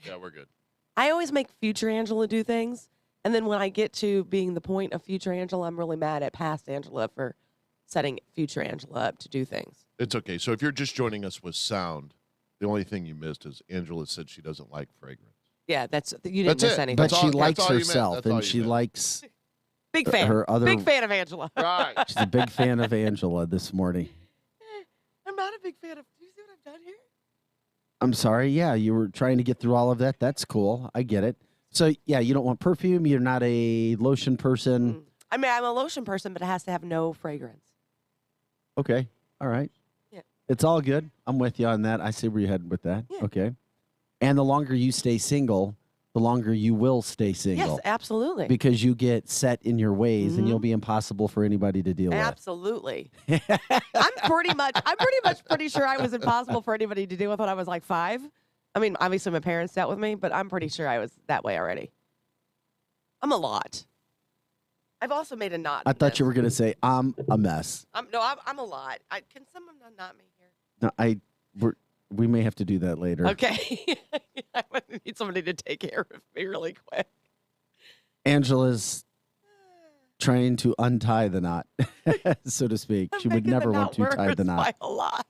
Yeah, we're good. I always make future Angela do things. And then when I get to being the point of future Angela, I'm really mad at past Angela for setting future Angela up to do things. It's okay. So if you're just joining us with sound, the only thing you missed is Angela said she doesn't like fragrance. Yeah, you didn't miss anything. But she likes herself, and she likes big fan. Her other big fan of Angela. Right. She's a big fan of Angela this morning. I'm not a big fan of. Do you see what I've done here? I'm sorry. Yeah, you were trying to get through all of that. That's cool. I get it. So, yeah, you don't want perfume. You're not a lotion person. I mean, I'm a lotion person, but it has to have no fragrance. Okay. All right. Yeah. It's all good. I'm with you on that. I see where you're headed with that. Yeah. Okay. And the longer you stay single, the longer you will stay single. Yes, absolutely. Because you get set in your ways, and you'll be impossible for anybody to deal with. Absolutely. I'm pretty much pretty sure I was impossible for anybody to deal with when I was like 5. I mean, obviously my parents dealt with me, but I'm pretty sure I was that way already. I'm a lot. I've also made a knot. I thought you were going to say, I'm a mess. I'm a lot. Can someone not me here? No, we may have to do that later. Okay. I need somebody to take care of me really quick. Angela's trying to untie the knot, so to speak. She would never want to tie the knot. By a lot.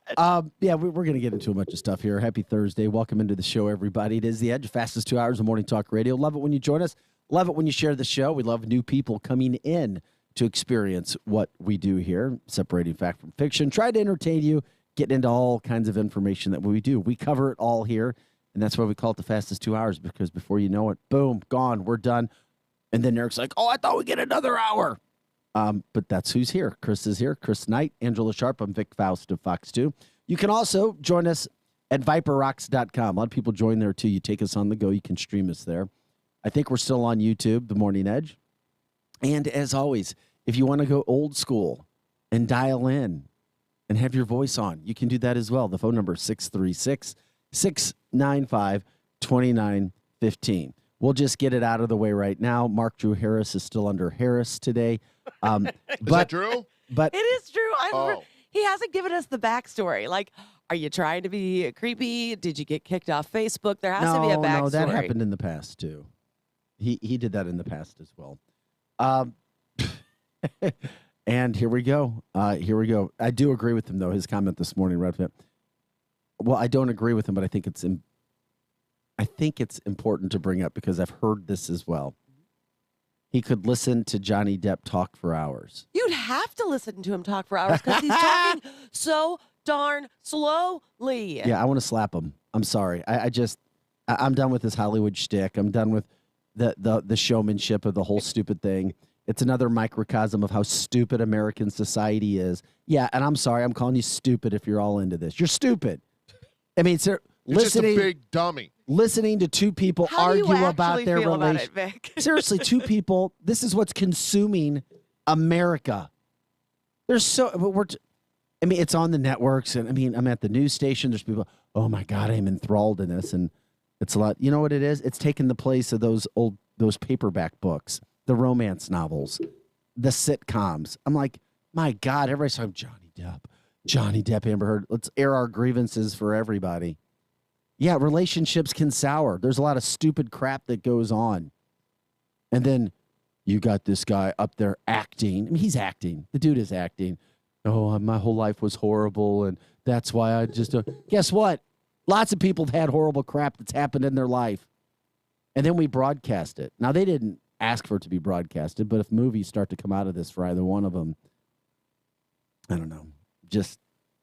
Yeah, we're going to get into a bunch of stuff here. Happy Thursday. Welcome into the show, everybody. It is The Edge, fastest 2 hours of morning talk radio. Love it when you join us. Love it when you share the show. We love new people coming in to experience what we do here, separating fact from fiction. Try to entertain you, getting into all kinds of information that we do. We cover it all here, and that's why we call it the fastest 2 hours, because before you know it, boom, gone, we're done. And then Eric's like, oh, I thought we'd get another hour. But that's who's here. Chris is here. Chris Knight, Angela Sharp. I'm Vic Faust of Fox 2. You can also join us at viperrocks.com. A lot of people join there, too. You take us on the go. You can stream us there. I think we're still on YouTube, The Morning Edge. And as always, if you want to go old school and dial in and have your voice on, you can do that as well. The phone number is 636-695-2915. We'll just get it out of the way right now. Mark Drew Harris is still under Harris today. Is that true? But it is true. He hasn't given us the backstory. Like, are you trying to be creepy? Did you get kicked off Facebook? There has to be a backstory. No, that happened in the past, too. He did that in the past as well. And here we go. I do agree with him, though, his comment this morning. Well, I don't agree with him, but I think it's important to bring up because I've heard this as well. He could listen to Johnny Depp talk for hours. You'd have to listen to him talk for hours because he's talking so darn slowly. Yeah, I want to slap him. I'm sorry. I'm done with this Hollywood shtick. I'm done with the showmanship of the whole stupid thing. It's another microcosm of how stupid American society is. Yeah, and I'm sorry. I'm calling you stupid if you're all into this. You're stupid. I mean, sir, You're just a big dummy. Listening to two people argue about their relationship. Seriously, two people. This is what's consuming America. It's on the networks, and I'm at the news station. There's people. Oh my God, I'm enthralled in this, and it's a lot. You know what it is? It's taken the place of those paperback books, the romance novels, the sitcoms. I'm like, my God, everybody's talking Johnny Depp, Amber Heard. Let's air our grievances for everybody. Yeah, relationships can sour. There's a lot of stupid crap that goes on. And then you got this guy up there acting. I mean, he's acting. The dude is acting. Oh, my whole life was horrible, and that's why I just... Guess what? Lots of people have had horrible crap that's happened in their life. And then we broadcast it. Now, they didn't ask for it to be broadcasted, but if movies start to come out of this for either one of them, I don't know.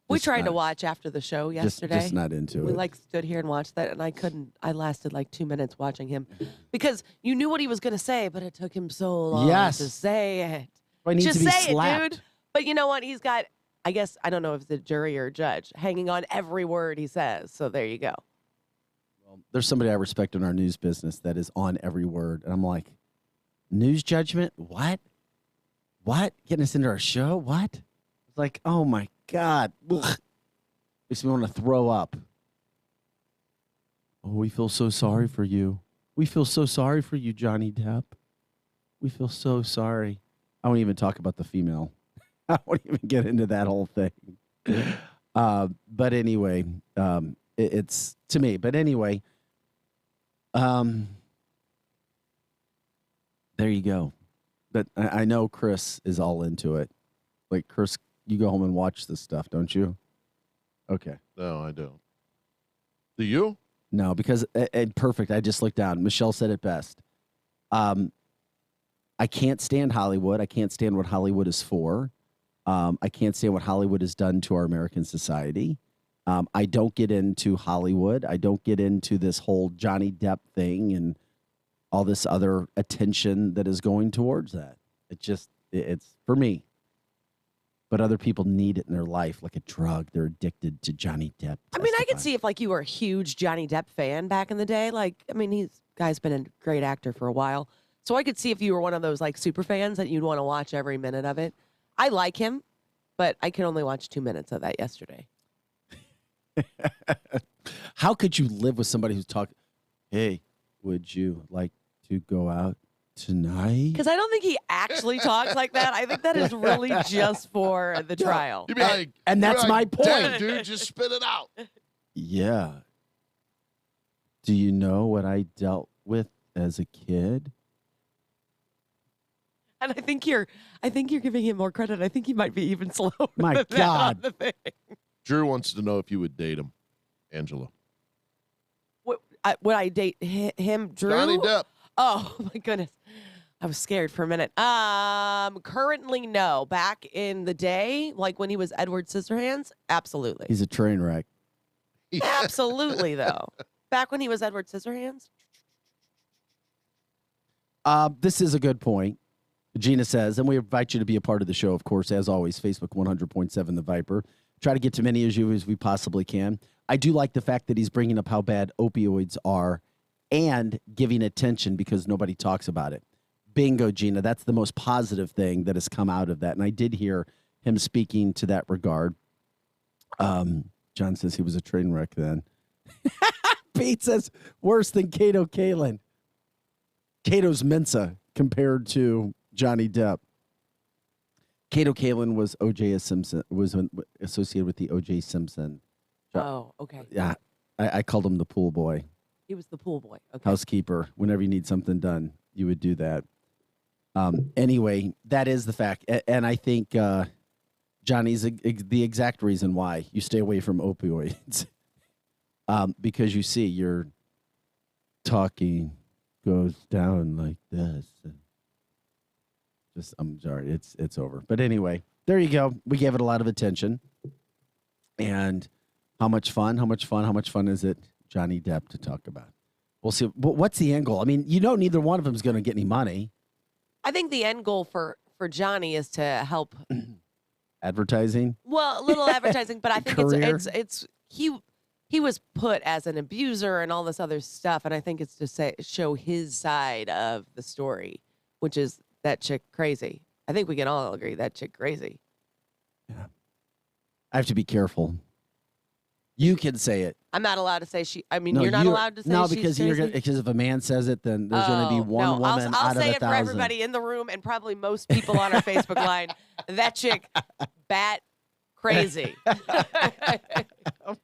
We tried to watch after the show yesterday. Just not into it. We stood here and watched that, and I couldn't. I lasted 2 minutes watching him because you knew what he was going to say, but it took him so long to say it. I need Just to be say slapped. it, dude. But you know what? He's got, I guess, I don't know if it's a jury or a judge, hanging on every word he says. So there you go. Well, there's somebody I respect in our news business that is on every word, and I'm like, news judgment? What? Getting us into our show? What? It's like, oh my God. Ugh. Makes me want to throw up. Oh, we feel so sorry for you. We feel so sorry for you, Johnny Depp. We feel so sorry. I won't even talk about the female. I won't even get into that whole thing. But anyway, it's to me. But anyway, There you go. But I know Chris is all into it. Like, Chris, you go home and watch this stuff, don't you? Okay. No, I don't. Do you? No, because perfect. I just looked down. Michelle said it best. I can't stand Hollywood. I can't stand what Hollywood is for. I can't stand what Hollywood has done to our American society. I don't get into Hollywood. I don't get into this whole Johnny Depp thing and all this other attention that is going towards that. It's for me. But other people need it in their life like a drug. They're addicted to Johnny Depp. I mean, I could see if like you were a huge Johnny Depp fan back in the day. Like, I mean, guy's been a great actor for a while. So I could see if you were one of those like super fans that you'd want to watch every minute of it. I like him, but I could only watch 2 minutes of that yesterday. How could you live with somebody who's talking, hey, would you like to go out tonight? Because I don't think he actually talks like that. I think that is really just for the trial. You'd be like, and that's my point. Damn, dude, just spit it out. Yeah. Do you know what I dealt with as a kid? And I think you're giving him more credit. I think he might be even slower. My God. On the thing. Drew wants to know if you would date him, Angela. Would I date him, Drew? Johnny Depp. Oh my goodness, I was scared for a minute. Currently, no. Back in the day, like when he was Edward Scissorhands, absolutely. He's a train wreck. Absolutely, though. Back when he was Edward Scissorhands. This is a good point. Gina says, and we invite you to be a part of the show, of course, as always, Facebook 100.7 The Viper. Try to get to many of you as we possibly can. I do like the fact that he's bringing up how bad opioids are and giving attention because nobody talks about it. Bingo, Gina. That's the most positive thing that has come out of that. And I did hear him speaking to that regard. John says he was a train wreck then. Pete says, worse than Kato Kalin. Kato's Mensa compared to Johnny Depp. Kato Kalin was associated with the O.J. Simpson. Oh, okay. Yeah, I called him the pool boy. He was the pool boy. Okay. Housekeeper. Whenever you need something done, you would do that. Anyway, that is the fact. And I think Johnny's the exact reason why you stay away from opioids. Because you see, your talking goes down like this. I'm sorry, it's over. But anyway, there you go. We gave it a lot of attention. And how much fun is it, Johnny Depp, to talk about? We'll see. What's the end goal? I mean, neither one of them is going to get any money. I think the end goal for Johnny is to help. Advertising? Well, a little advertising, but I think it's he was put as an abuser and all this other stuff, and I think it's to show his side of the story, which is that chick crazy. I think we can all agree that chick crazy. Yeah. I have to be careful. You can say it. I'm not allowed to say she. I mean, you're not allowed to say no, she's because crazy? Because if a man says it, then there's going to be one woman I'll out of say 1,000. it for everybody in the room and probably most people on our Facebook line. That chick, bat crazy. Oh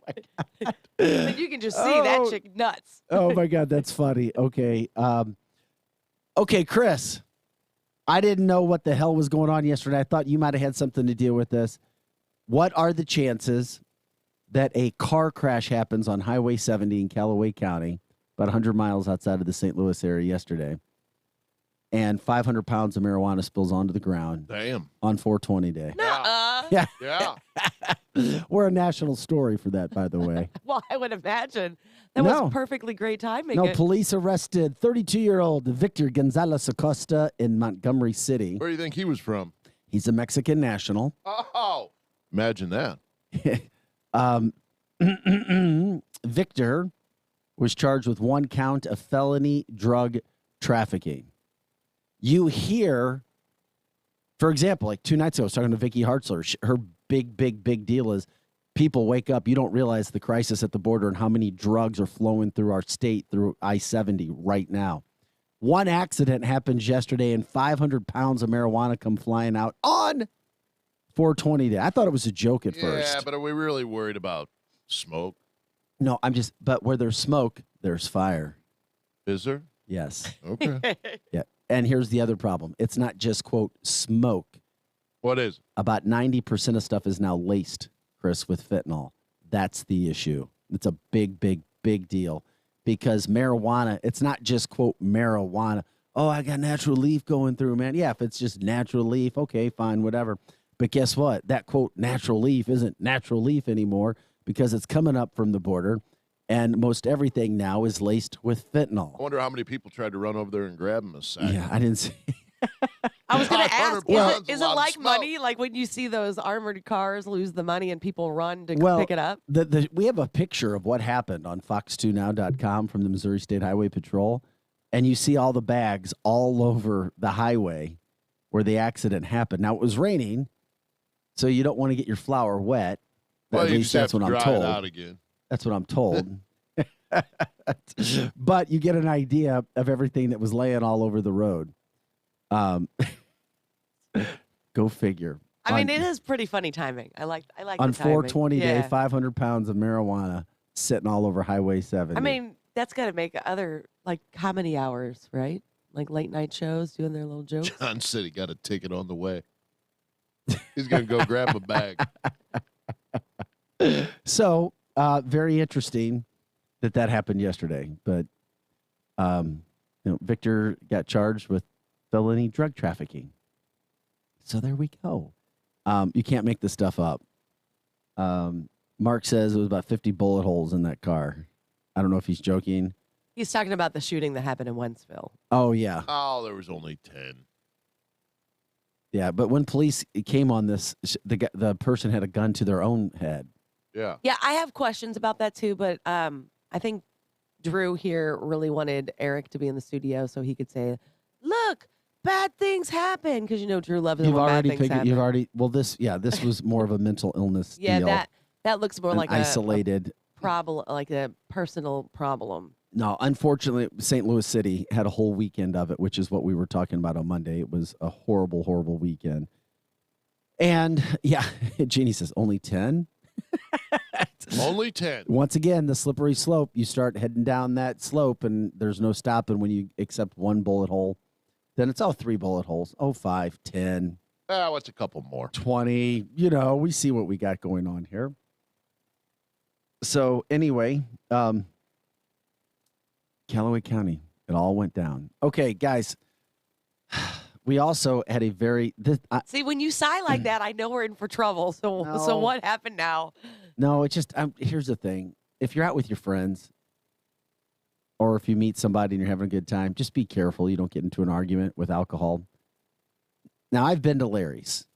my God. You can just see that chick nuts. Oh my God, that's funny. Okay, okay, Chris. I didn't know what the hell was going on yesterday. I thought you might have had something to deal with this. What are the chances that a car crash happens on Highway 70 in Callaway County, about 100 miles outside of the St. Louis area yesterday, and 500 pounds of marijuana spills onto the ground? Damn. On 420 day. Yeah. Yeah. We're a national story for that, by the way. Well, I would imagine. That was perfectly great timing. No, police arrested 32-year-old Victor Gonzalez Acosta in Montgomery City. Where do you think he was from? He's a Mexican national. Oh, imagine that. Victor was charged with 1 count of felony drug trafficking. You hear, for example, like 2 nights ago, I was talking to Vicky Hartzler. Her big deal is people wake up. You don't realize the crisis at the border and how many drugs are flowing through our state through I-70 right now. 1 accident happens yesterday and 500 pounds of marijuana come flying out on 420 day. I thought it was a joke at first. Yeah, but are we really worried about smoke? No, but where there's smoke, there's fire. Is there? Yes. Okay. Yeah. And here's the other problem. It's not just, quote, smoke. What is? About 90% of stuff is now laced, Chris, with fentanyl. That's the issue. It's a big, big, big deal because marijuana, it's not just, quote, marijuana. Oh, I got natural leaf going through, man. Yeah, if it's just natural leaf, okay, fine, whatever. But guess what? That, quote, natural leaf isn't natural leaf anymore because it's coming up from the border, and most everything now is laced with fentanyl. I wonder how many people tried to run over there and grab him a sack. Yeah, I didn't see. I was going to ask, is it like smoke. money? Like when you see those armored cars lose the money and people run to pick it up? We have a picture of what happened on fox2now.com from the Missouri State Highway Patrol, and you see all the bags all over the highway where the accident happened. Now, it was raining, so you don't want to get your flour wet. Well, At least that's what I'm told. It out again. That's what I'm told. But you get an idea of everything that was laying all over the road. Go figure. I mean, it is pretty funny timing. I like on the timing. 420 day, 500 pounds of marijuana sitting all over Highway 70. I mean, that's got to make other comedy hours, right? Like late night shows doing their little jokes. John said he got a ticket on the way. He's going to go grab a bag. So, very interesting that happened yesterday. But, Victor got charged with felony drug trafficking. So there we go. You can't make this stuff up. Mark says it was about 50 bullet holes in that car. I don't know if he's joking. He's talking about the shooting that happened in Wentzville. Oh, yeah. Oh, there was only 10. Yeah, but when police came on this, the person had a gun to their own head. Yeah. Yeah, I have questions about that too, but I think Drew here really wanted Eric to be in the studio so he could say, look, bad things happen. Because, Drew loves it when bad things happen. This was more of a mental illness yeah, deal. that looks more like isolated problem, like a personal problem. No, unfortunately, St. Louis City had a whole weekend of it, which is what we were talking about on Monday. It was a horrible, horrible weekend. And, yeah, Jeannie says, only 10? Only 10. Once again, the slippery slope. You start heading down that slope, and there's no stopping when you accept one bullet hole. Then it's 3 bullet holes. 5, 10. What's a couple more? 20. We see what we got going on here. So, anyway, Callaway County, it all went down. Okay, guys, we also had a very... See, when you sigh like that, I know we're in for trouble. So what happened now? No, it's just, here's the thing. If you're out with your friends or if you meet somebody and you're having a good time, just be careful you don't get into an argument with alcohol. Now, I've been to Larry's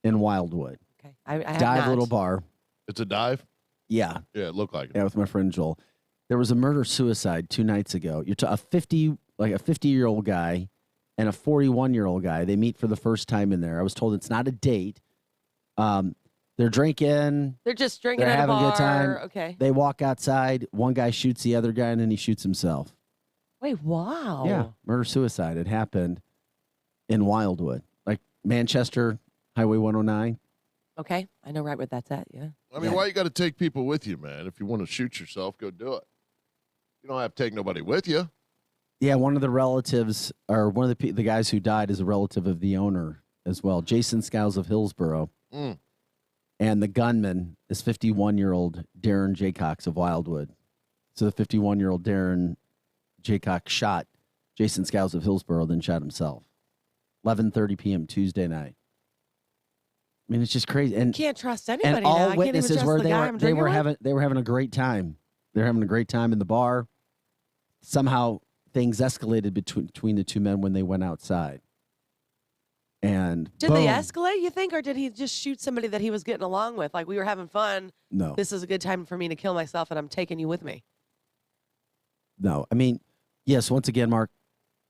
in Wildwood. Okay, I have Dive not. Little Bar. It's a dive? Yeah. Yeah, it looked like it. Yeah, with my friend Joel. There was a murder-suicide 2 nights ago. You're a 50-year-old guy and a 41-year-old guy. They meet for the first time in there. I was told it's not a date. They're drinking. They're just drinking They're at having a bar. a good time. Okay. They walk outside. One guy shoots the other guy, and then he shoots himself. Wait, wow. Yeah, murder-suicide. It happened in Wildwood, like Manchester, Highway 109. Okay, I know right where that's at, yeah. I mean, why you got to take people with you, man? If you want to shoot yourself, go do it. You don't have to take nobody with you. Yeah, one of the relatives, or one of the guys who died is a relative of the owner as well, Jason Skiles of Hillsboro. Mm. And the gunman is 51-year-old Darren Jaycox of Wildwood. So the 51-year-old Darren Jaycox shot Jason Skiles of Hillsboro, then shot himself. 11:30 p.m. Tuesday night. I mean, it's just crazy. And can't trust anybody and all now. I can't even witnesses trust were the guy I'm they drinking were with. having a great time. They're having a great time in the bar. Somehow things escalated between the two men when they went outside. And did they escalate, you think, or did he just shoot somebody that he was getting along with? Like, we were having fun. No. This is a good time for me to kill myself, and I'm taking you with me. No. I mean, yes, once again, Mark,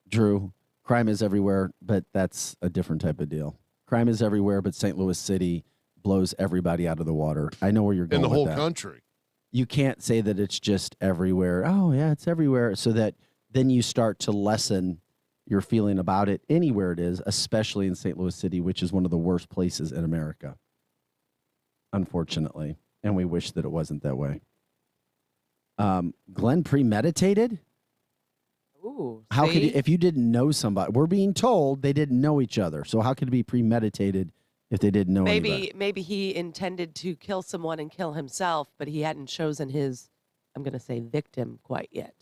Drew, crime is everywhere, but that's a different type of deal. Crime is everywhere, but St. Louis City blows everybody out of the water. I know where you're going in the with whole that. country. You can't say that it's just everywhere. Oh, yeah, it's everywhere. So that then you start to lessen your feeling about it anywhere it is, especially in St. Louis City, which is one of the worst places in America, unfortunately. And we wish that it wasn't that way. Glenn premeditated? Ooh, How could if you didn't know somebody? We're being told they didn't know each other. So how could it be premeditated if they didn't know anybody? Maybe he intended to kill someone and kill himself, but he hadn't chosen his, I'm going to say, victim quite yet.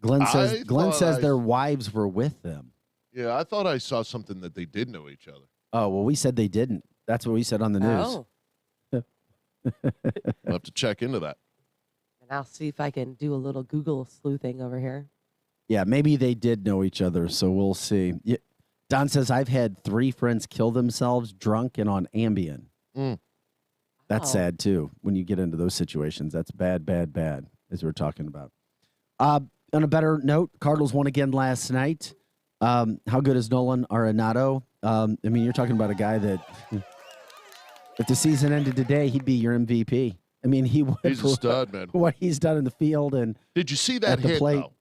Glenn says their wives were with them. Yeah, I thought I saw something that they did know each other. Oh, well, we said they didn't. That's what we said on the news. Oh. I'll have to check into that. And I'll see if I can do a little Google sleuthing over here. Yeah, maybe they did know each other, so we'll see. Yeah. Don says, I've had 3 friends kill themselves drunk and on Ambien. That's sad, too, when you get into those situations. That's bad, bad, bad, as we're talking about. On a better note, Cardinals won again last night. How good is Nolan Arenado? I mean, you're talking about a guy that, if the season ended today, he'd be your MVP. I mean, he's a stud, man. What he's done in the field and did you see that hit? Plate. Though?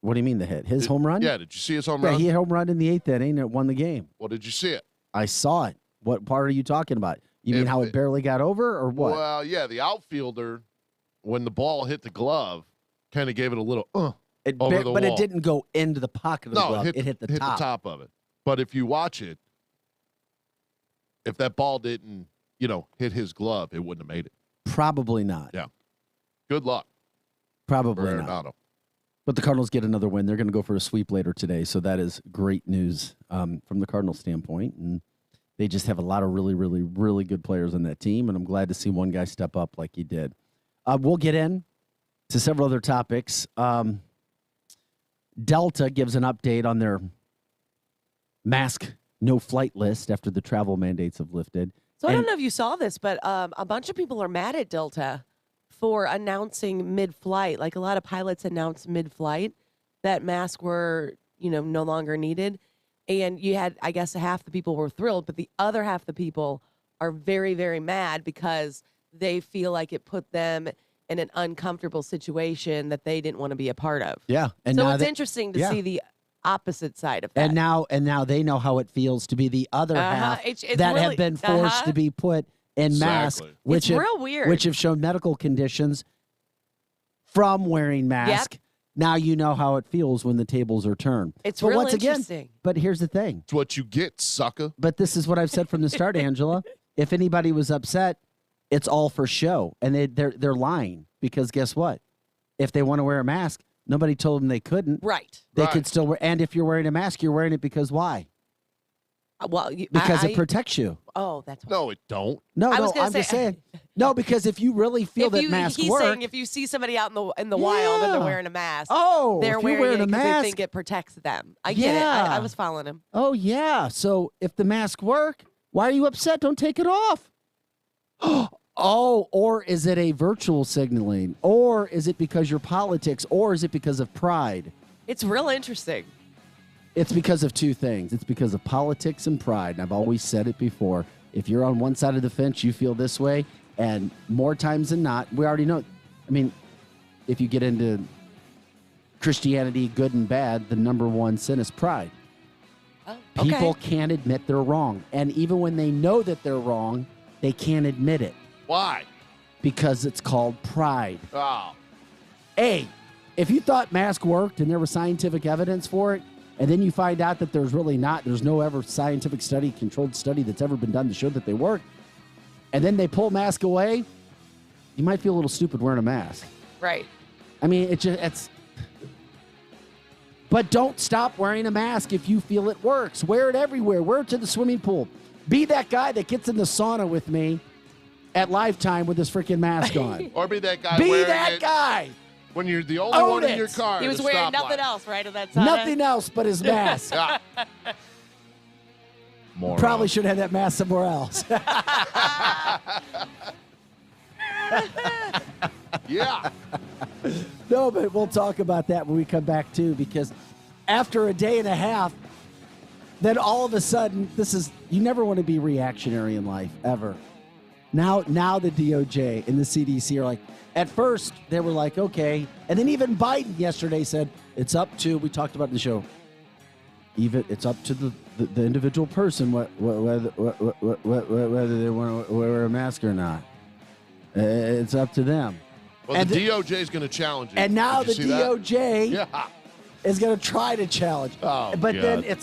What do you mean the hit? His home run? Yeah. Did you see his home run? Yeah, he hit home run in the 8th inning and it won the game. Well, did you see it? I saw it. What part are you talking about? You mean how it barely got over, or what? Well, yeah, the outfielder, when the ball hit the glove, kind of gave it a little over the wall. But it didn't go into the pocket of the glove. It hit the top of it. But if you watch it, if that ball didn't, hit his glove, it wouldn't have made it. Probably not. Yeah. Good luck. Probably not. But the Cardinals get another win. They're going to go for a sweep later today, so that is great news from the Cardinals standpoint. And they just have a lot of really, really, really good players on that team, and I'm glad to see one guy step up like he did. We'll get in to several other topics. Delta gives an update on their mask no-flight list after the travel mandates have lifted. So I don't know if you saw this, but a bunch of people are mad at Delta for announcing mid-flight. Like a lot of pilots announced mid-flight that masks were, no longer needed. And you had, I guess, half the people were thrilled, but the other half of the people are very, very mad because they feel like it put them in an uncomfortable situation that they didn't want to be a part of. Yeah. And so it's interesting to see the opposite side of that. And now they know how it feels to be the other half it's that really, have been forced to be put in masks, which real weird. Which have shown medical conditions from wearing masks. Yep. Now you know how it feels when the tables are turned. It's real interesting. Again, but here's the thing. It's what you get, sucker. But this is what I've said from the start, Angela. If anybody was upset, it's all for show. And they're lying because guess what? If they want to wear a mask, nobody told them they couldn't. Right. They could still wear. And if you're wearing a mask, you're wearing it because why? Well, because it protects you. Oh, that's why. No, it don't. No, I'm just saying. No, because if you really feel that masks work. He's saying if you see somebody out in the wild and they're wearing a mask, they're wearing it a mask, they think it protects them. I get it. I was following him. Oh, yeah. So if the masks work, why are you upset? Don't take it off. Oh, or is it a virtual signaling? Or is it because your politics? Or is it because of pride? It's real interesting. It's because of 2 things. It's because of politics and pride. And I've always said it before. If you're on one side of the fence, you feel this way. And more times than not, we already know. I mean, if you get into Christianity, good and bad, the number one sin is pride. Oh, okay. People can't admit they're wrong. And even when they know that they're wrong, they can't admit it. Why? Because it's called pride. Oh. Hey, if you thought mask worked and there was scientific evidence for it, and then you find out that there's really not, there's no ever scientific study, controlled study that's ever been done to show that they work, and then they pull mask away, you might feel a little stupid wearing a mask. Right. I mean, it's. But don't stop wearing a mask if you feel it works. Wear it everywhere. Wear it to the swimming pool. Be that guy that gets in the sauna with me at Lifetime with his freaking mask on. Or be that guy. Be that guy. When you're the only one in your car. He was wearing nothing else, right, at that time? Nothing else but his mask. Probably should have had that mask somewhere else. Yeah. No, but we'll talk about that when we come back, too, because after a day and a half, then all of a sudden, you never want to be reactionary in life, ever. Now the DOJ and the CDC are like, at first, they were like, okay. And then even Biden yesterday said, it's up to, we talked about in the show, even it's up to the individual person whether they want to wear a mask or not. It's up to them. Well, the DOJ is going to challenge it. And now the DOJ is going to try to challenge. Oh, but God. then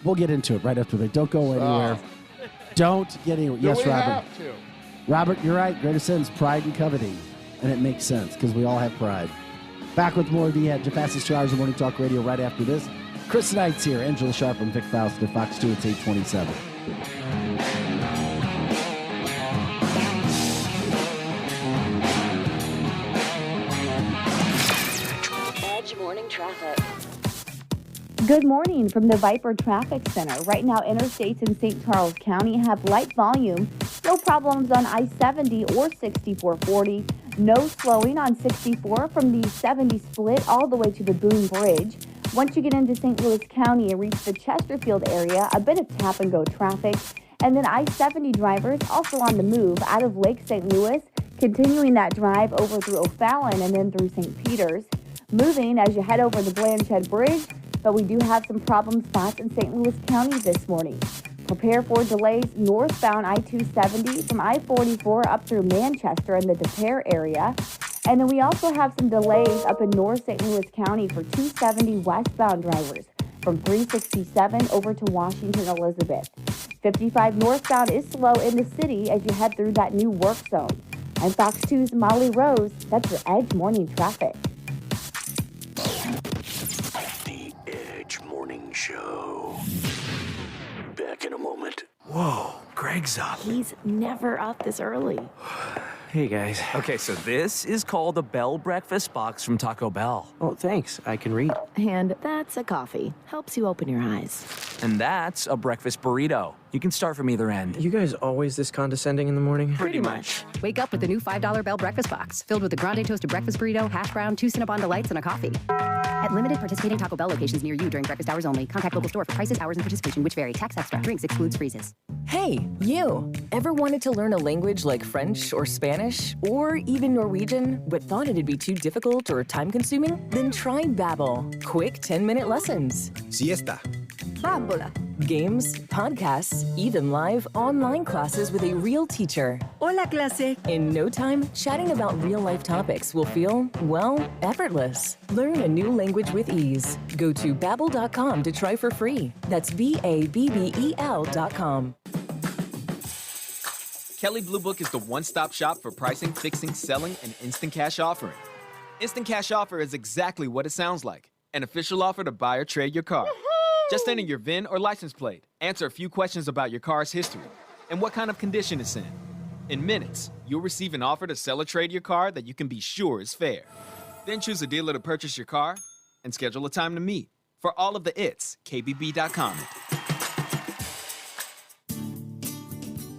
we'll get into it right after they don't go anywhere. Don't get anywhere. Do Yes, we Robert. have to? Robert, you're right. Greatest sins, pride and coveting. And it makes sense because we all have pride. Back with more of the Edge, the fastest 2 hours of Morning Talk Radio right after this. Chris Knight's here, Angela Sharp and Vic Faust at Fox 2. It's 827. Edge Morning Traffic. Good morning from the Viper Traffic Center. Right now, interstates in St. Charles County have light volume. No problems on I-70 or 6440. No slowing on 64 from the 70 split all the way to the Boone Bridge. Once you get into St. Louis County and reach the Chesterfield area, a bit of tap-and-go traffic. And then I-70 drivers also on the move out of Lake St. Louis, continuing that drive over through O'Fallon and then through St. Peters. Moving as you head over the Blanchard Bridge, but we do have some problem spots in St. Louis County this morning. Prepare for delays northbound I-270 from I-44 up through Manchester and the Des Peres area. And then we also have some delays up in North St. Louis County for 270 westbound drivers from 367 over to Washington Elizabeth. 55 northbound is slow in the city as you head through that new work zone. I'm Fox 2's Molly Rose. That's your Edge Morning Traffic. The Edge Morning Show. Back in a moment. Whoa, Greg's up. He's never up this early. Hey, guys. Okay, so this is called the Bell Breakfast Box from Taco Bell. Oh, thanks. I can read. And that's a coffee. Helps you open your eyes. And that's a breakfast burrito. You can start from either end. You guys always this condescending in the morning? Pretty much. Wake up with the new $5 Bell Breakfast Box, filled with a grande toasted breakfast burrito, hash brown, 2 Cinnabon Delights, and a coffee. At limited participating Taco Bell locations near you during breakfast hours only. Contact local store for prices, hours, and participation, which vary. Tax extra. Drinks excludes freezes. Hey, you! Ever wanted to learn a language like French or Spanish, or even Norwegian, but thought it'd be too difficult or time-consuming? Then try Babbel. Quick 10-minute lessons. Siesta. Bambola. Games, podcasts, even live online classes with a real teacher. Hola, clase. In no time, chatting about real-life topics will feel, well, effortless. Learn a new language with ease. Go to Babbel.com to try for free. That's Babbel.com. Kelley Blue Book is the one-stop shop for pricing, fixing, selling, and instant cash offering. Instant cash offer is exactly what it sounds like. An official offer to buy or trade your car. Just enter your VIN or license plate, answer a few questions about your car's history, and what kind of condition it's in. In minutes, you'll receive an offer to sell or trade your car that you can be sure is fair. Then choose a dealer to purchase your car and schedule a time to meet. For all of the its, KBB.com.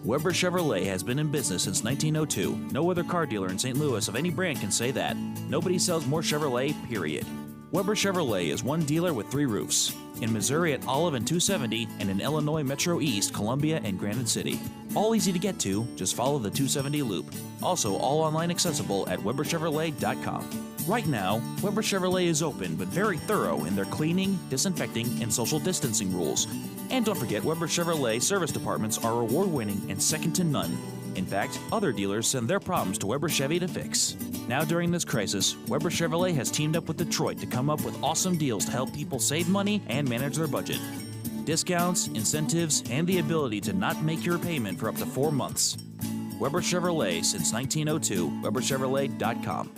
Weber Chevrolet has been in business since 1902. No other car dealer in St. Louis of any brand can say that. Nobody sells more Chevrolet, period. Weber Chevrolet is one dealer with 3 roofs. In Missouri at Olive and 270, and in Illinois Metro East, Columbia, and Granite City. All easy to get to, just follow the 270 loop. Also, all online accessible at WeberChevrolet.com. Right now, Weber Chevrolet is open but very thorough in their cleaning, disinfecting, and social distancing rules. And don't forget, Weber Chevrolet service departments are award-winning and second to none. In fact, other dealers send their problems to Weber Chevy to fix. Now during this crisis, Weber Chevrolet has teamed up with Detroit to come up with awesome deals to help people save money and manage their budget. Discounts, incentives, and the ability to not make your payment for up to 4 months. Weber Chevrolet since 1902, WeberChevrolet.com.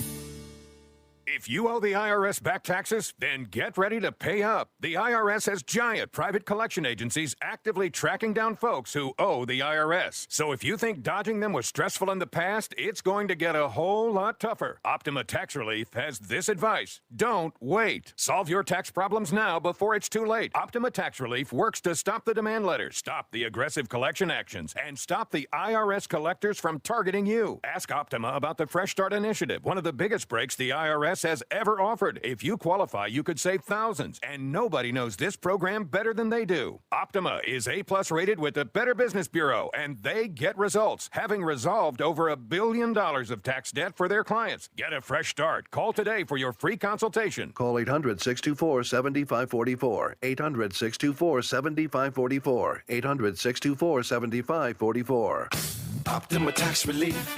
If you owe the IRS back taxes, then get ready to pay up. The IRS has giant private collection agencies actively tracking down folks who owe the IRS. So if you think dodging them was stressful in the past, it's going to get a whole lot tougher. Optima Tax Relief has this advice. Don't wait. Solve your tax problems now before it's too late. Optima Tax Relief works to stop the demand letters, stop the aggressive collection actions, and stop the IRS collectors from targeting you. Ask Optima about the Fresh Start Initiative, one of the biggest breaks the IRS has ever offered. If you qualify, you could save thousands, and nobody knows this program better than they do. Optima is A+ rated with the Better Business Bureau, and they get results, having resolved over $1 billion of tax debt for their clients. Get a fresh start. Call today for your free consultation. Call 800-624-7544. 800-624-7544. 800-624-7544. Optima Tax Relief.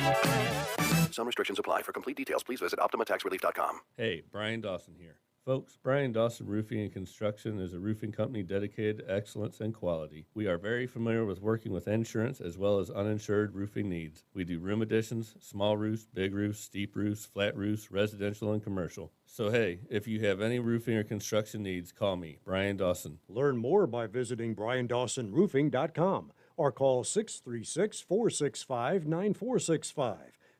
Some restrictions apply. For complete details, please visit OptimaTaxRelief.com. Hey, Brian Dawson here. Folks, Brian Dawson Roofing and Construction is a roofing company dedicated to excellence and quality. We are very familiar with working with insurance as well as uninsured roofing needs. We do room additions, small roofs, big roofs, steep roofs, flat roofs, residential and commercial. So hey, if you have any roofing or construction needs, call me, Brian Dawson. Learn more by visiting BrianDawsonRoofing.com or call 636-465-9465.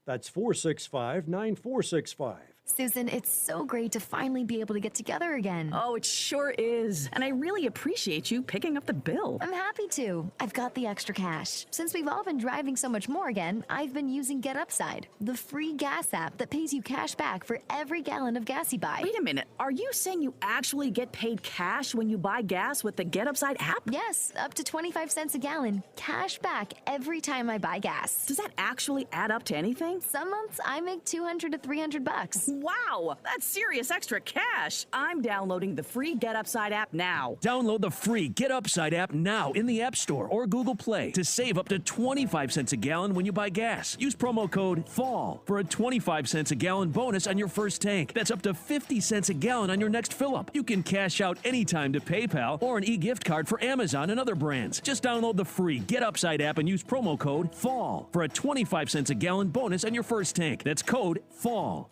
That's 465-9465. Susan, it's so great to finally be able to get together again. Oh, it sure is. And I really appreciate you picking up the bill. I'm happy to. I've got the extra cash. Since we've all been driving so much more again, I've been using Get Upside, the free gas app that pays you cash back for every gallon of gas you buy. Wait a minute. Are you saying you actually get paid cash when you buy gas with the Get Upside app? Yes, up to 25 cents a gallon. Cash back every time I buy gas. Does that actually add up to anything? Some months I make $200 to $300. Wow, that's serious extra cash. I'm downloading the free Get Upside app now. Download the free Get Upside app now in the App Store or Google Play to save up to 25 cents a gallon when you buy gas. Use promo code FALL for a 25 cents a gallon bonus on your first tank. That's up to 50 cents a gallon on your next fill-up. You can cash out anytime to PayPal or an e-gift card for Amazon and other brands. Just download the free Get Upside app and use promo code FALL for a 25 cents a gallon bonus on your first tank. That's code FALL.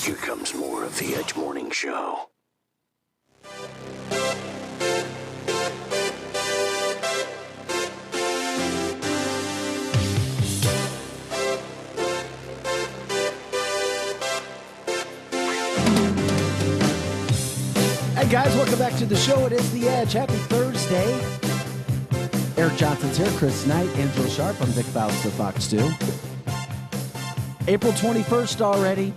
Here comes more of the Edge Morning Show. Hey guys, welcome back to the show. It is The Edge. Happy Thursday. Eric Johnson's here, Chris Knight, Angela Sharp. I'm Vic Faust of Fox 2. April 21st already.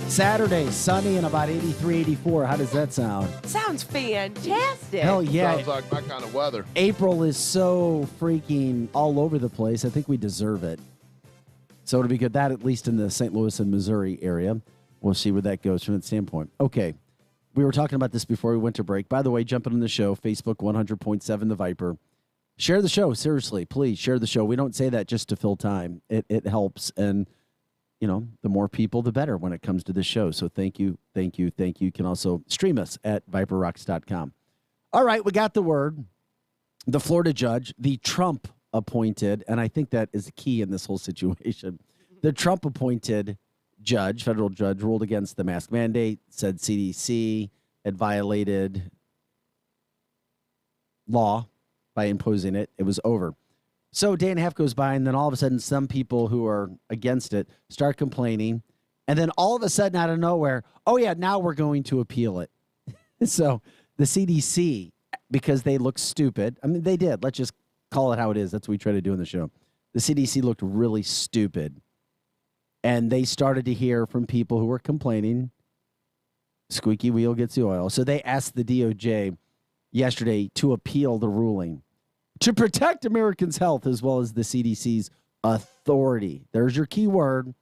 Saturday, sunny and about 83, 84. How does that sound? Sounds fantastic. Hell yeah. Sounds like my kind of weather. April is so freaking all over the place. I think we deserve it. So it'll be good. That at least in the St. Louis and Missouri area. We'll see where that goes from that standpoint. Okay. We were talking about this before we went to break. By the way, jumping on the show, Facebook 100.7 The Viper. Share the show. Seriously, please share the show. We don't say that just to fill time. It helps. And you know, the more people, the better when it comes to this show. So thank you, thank you, thank you. You can also stream us at viperrocks.com. All right, we got the word. The Florida judge, the Trump appointed, and I think that is the key in this whole situation. The Trump appointed judge, federal judge, ruled against the mask mandate, said CDC had violated law by imposing it. It was over. So a day and a half goes by, and then all of a sudden, some people who are against it start complaining. And then all of a sudden, out of nowhere, oh, yeah, now we're going to appeal it. So the CDC, because they look stupid. I mean, they did. Let's just call it how it is. That's what we try to do in the show. The CDC looked really stupid. And they started to hear from people who were complaining, squeaky wheel gets the oil. So they asked the DOJ yesterday to appeal the ruling, to protect Americans' health as well as the CDC's authority. There's your key word.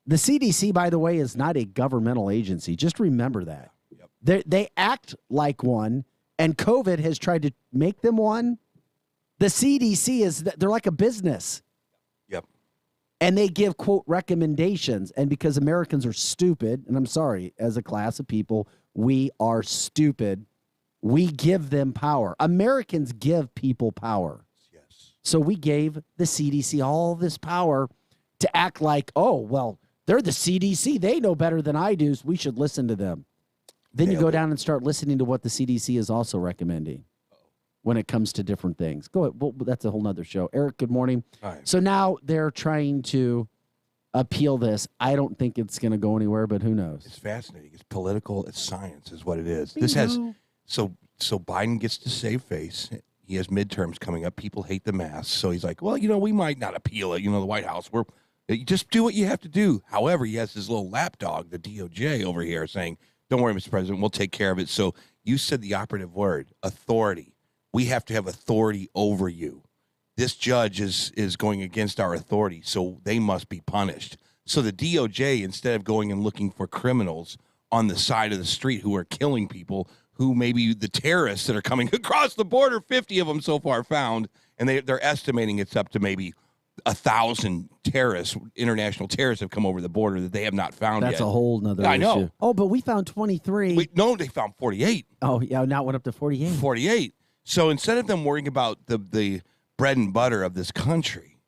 The CDC, by the way, is not a governmental agency. Just remember that. Yep. They act like one, and COVID has tried to make them one. The CDC they're like a business. Yep. And they give, quote, recommendations. And because Americans are stupid, and I'm sorry, as a class of people, we are stupid. We give them power. Americans give people power. Yes. So we gave the CDC all this power to act like, oh, well, they're the CDC. They know better than I do, so we should listen to them. Then you go down and start listening to what the CDC is also recommending when it comes to different things. Go ahead. Well, that's a whole nother show. Eric, good morning. Hi. So now they're trying to appeal this. I don't think it's going to go anywhere, but who knows? It's fascinating. It's political. It's science is what it is. Bingo. This has... So Biden gets to save face. He has midterms coming up. People hate the masks. So he's like, well, we might not appeal it. The White House, you just do what you have to do. However, he has his little lapdog, the DOJ over here saying, don't worry, Mr. President, we'll take care of it. So you said the operative word, authority. We have to have authority over you. This judge is going against our authority, so they must be punished. So the DOJ, instead of going and looking for criminals on the side of the street who are killing people, who maybe the terrorists that are coming across the border, 50 of them so far found, and they're estimating it's up to maybe 1,000 terrorists, international terrorists, have come over the border that they have not found yet. That's a whole nother issue. I know. Oh, but we found 23. No, they found 48. Oh, yeah, now it went up to 48. 48. So instead of them worrying about the bread and butter of this country,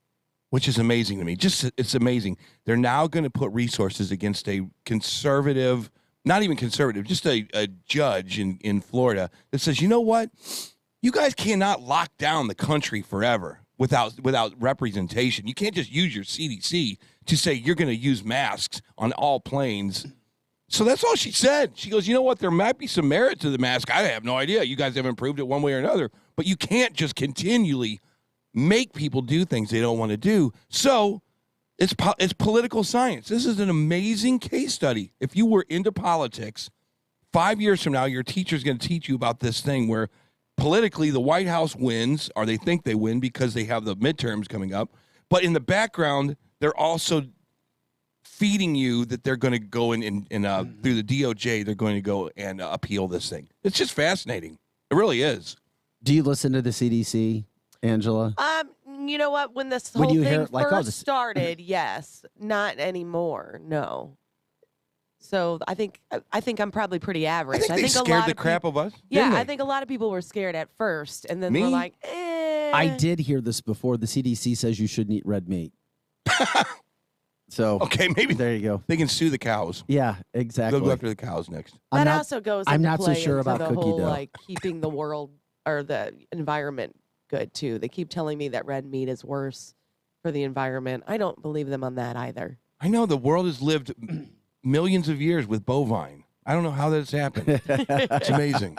which is amazing to me, it's amazing, they're now going to put resources against a conservative, not even conservative, just a judge in Florida that says, you know what? You guys cannot lock down the country forever without representation. You can't just use your CDC to say you're going to use masks on all planes. So that's all she said. She goes, you know what? There might be some merit to the mask. I have no idea. You guys haven't proved it one way or another. But you can't just continually make people do things they don't want to do. So it's political science. This is an amazing case study. If you were into politics, 5 years from now, your teacher's going to teach you about this thing where politically the White House wins, or they think they win because they have the midterms coming up. But in the background, they're also feeding you that they're going to go in through the DOJ, they're going to go and appeal this thing. It's just fascinating. It really is. Do you listen to the CDC, Angela? You know what? When this whole you thing hear, like, first started, yes. Not anymore. No. So I think I'm probably pretty average. I think they scared the crap of us. Yeah, I think a lot of people were scared at first, and then Me? were like, eh. I did hear this before. The CDC says you shouldn't eat red meat. So okay, maybe there you go. They can sue the cows. Yeah, exactly. They'll go after the cows next. That also goes. I'm into not so play sure into about the cookie whole, dough. like keeping the world or the environment good too. They keep telling me that red meat is worse for the environment. I don't believe them on that either. I know the world has lived millions of years with bovine. I don't know how that's happened. It's amazing.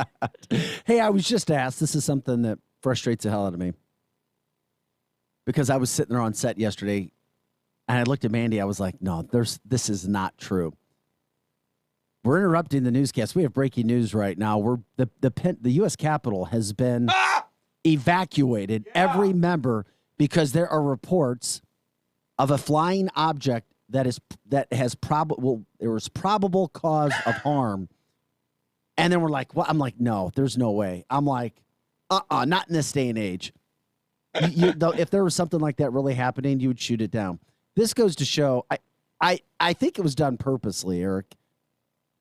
Hey, I was just asked. This is something that frustrates the hell out of me. Because I was sitting there on set yesterday, and I looked at Mandy. I was like, no, this is not true. We're interrupting the newscast. We have breaking news right now. The U.S. Capitol has been evacuated, every member, because there are reports of a flying object there was probable cause of harm. And then we're like, well, I'm like, no, there's no way. I'm like, not in this day and age. If there was something like that really happening, you would shoot it down. This goes to show, I think it was done purposely, Eric,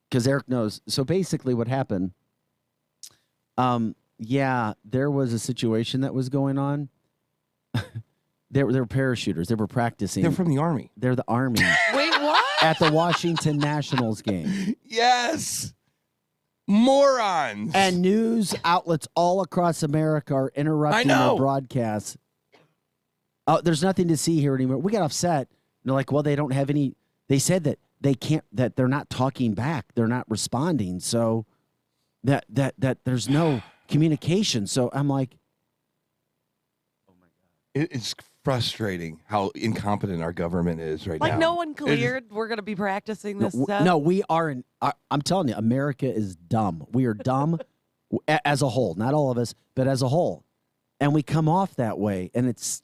because Eric knows. So basically what happened, there was a situation that was going on. They were parachuters. They were practicing. They're from the Army. They're the Army. Wait, what? At the Washington Nationals game. Yes. Morons. And news outlets all across America are interrupting their broadcasts. Oh, there's nothing to see here anymore. We got upset. And they're like, well, they don't have any. They said that they can't, that they're not talking back. They're not responding. So that there's no communication. So I'm like, it's frustrating how incompetent our government is right now. Like, no one cleared. We're going to be practicing this stuff. No, we are. I'm telling you, America is dumb. We are dumb as a whole. Not all of us, but as a whole. And we come off that way, and it's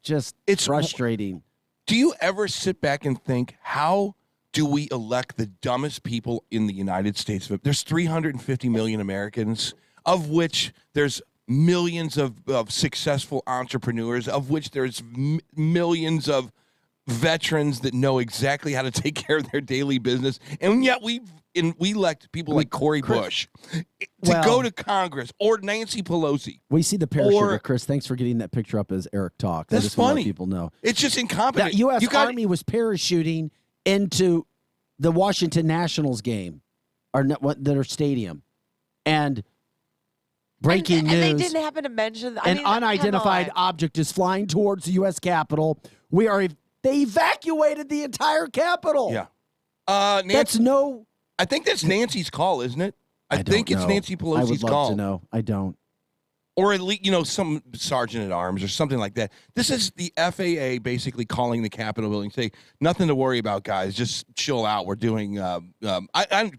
frustrating. Do you ever sit back and think, how do we elect the dumbest people in the United States? There's 350 million Americans, of which there's millions of successful entrepreneurs, of which there's millions of veterans that know exactly how to take care of their daily business. And yet we elect people like Cory Bush to go to Congress, or Nancy Pelosi. We see the parachuter, Chris. Thanks for getting that picture up as Eric talks. That's I just want to funny. let people know. It's just incompetent. The U.S. Army was parachuting into the Washington Nationals game, or their stadium, and breaking news. And they didn't happen to mention an unidentified object is flying towards the U.S. Capitol. They evacuated the entire Capitol. Yeah. I think that's Nancy's call, isn't it? I think it's Nancy Pelosi's I would love call. to know. I don't. Or at least, some sergeant at arms or something like that. This is the FAA basically calling the Capitol building, say, nothing to worry about, guys. Just chill out. We're doing.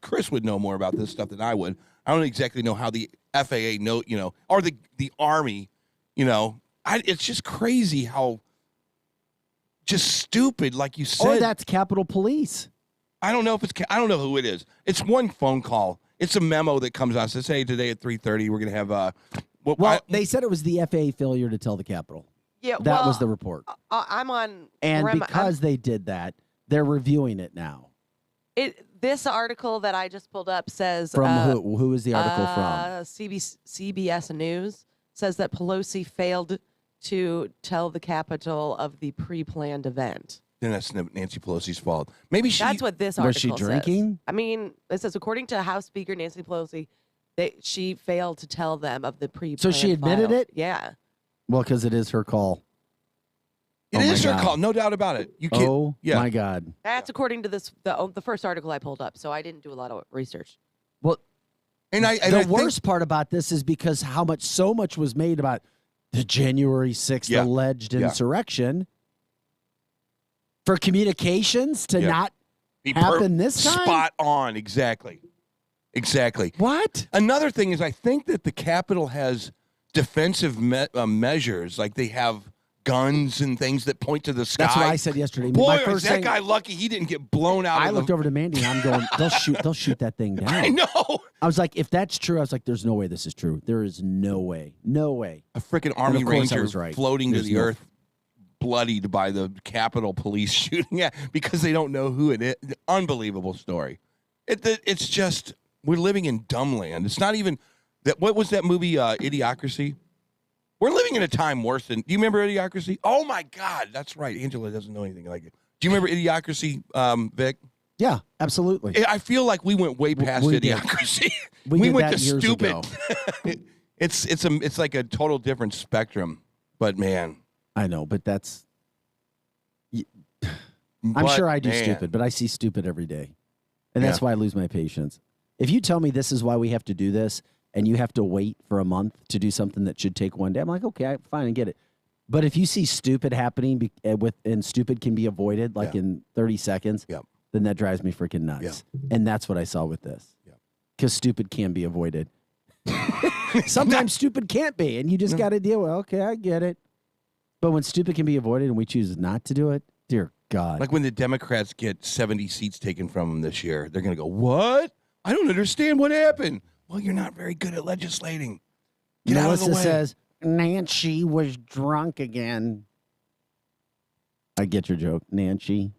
Chris would know more about this stuff than I would. I don't exactly know how the FAA or the Army, it's just crazy how just stupid, like you said. Or that's Capitol Police. I don't know who it is. It's one phone call. It's a memo that comes out. Says, hey, today at 3:30 we're going to have. They said it was the FAA failure to tell the Capitol. Yeah, That was the report. I'm on. And because they did that, they're reviewing it now. This article that I just pulled up says From who? Who is the article from? CBS News says that Pelosi failed to tell the Capitol of the pre-planned event. Then that's Nancy Pelosi's fault. Maybe That's what this article was she drinking? says. I mean, it says according to House Speaker Nancy Pelosi, she failed to tell them of the pre-planned. So she admitted file. it? Yeah. Well, because it is her call. It is her call, no doubt about it. You can't. Oh my God! That's according to the first article I pulled up. So I didn't do a lot of research. Well, and the worst part about this is because so much was made about the January 6th alleged insurrection for communications to not happen this time. Spot on, exactly. What? Another thing is, I think that the Capitol has defensive measures, like they have guns and things that point to the sky. That's what I said yesterday. Boy, My is first that thing, guy lucky he didn't get blown out. I looked over to Mandy and I'm going, they'll shoot that thing down. I know. I was like, if that's true, I was like, there's no way this is true. There is no way. No way. A freaking Army Ranger right. floating There's to the earth, bloodied by the Capitol Police shooting at because they don't know who it is. Unbelievable story. It's just, we're living in dumb land. It's not even that. What was that movie, Idiocracy? We're living in a time worse than. Do you remember Idiocracy? Oh my God, that's right. Angela doesn't know anything like it. Do you remember Idiocracy, Vic? Yeah, absolutely. I feel like we went way past Idiocracy. We went that to years stupid. ago. It's like a total different spectrum. But man, I know, but that's. I'm sure I do stupid, but I see stupid every day, and that's why I lose my patience. If you tell me this is why we have to do this, and you have to wait for a month to do something that should take one day, I'm like, okay, fine, I get it. But if you see stupid happening and stupid can be avoided like in 30 seconds, then that drives me freaking nuts. And that's what I saw with this. Because stupid can be avoided. Sometimes stupid can't be, and you just got to deal with, okay, I get it. But when stupid can be avoided and we choose not to do it, dear God. Like when the Democrats get 70 seats taken from them this year, they're going to go, what? I don't understand what happened. Well, you're not very good at legislating. Get out of the way. Melissa says, Nancy was drunk again. I get your joke, Nancy.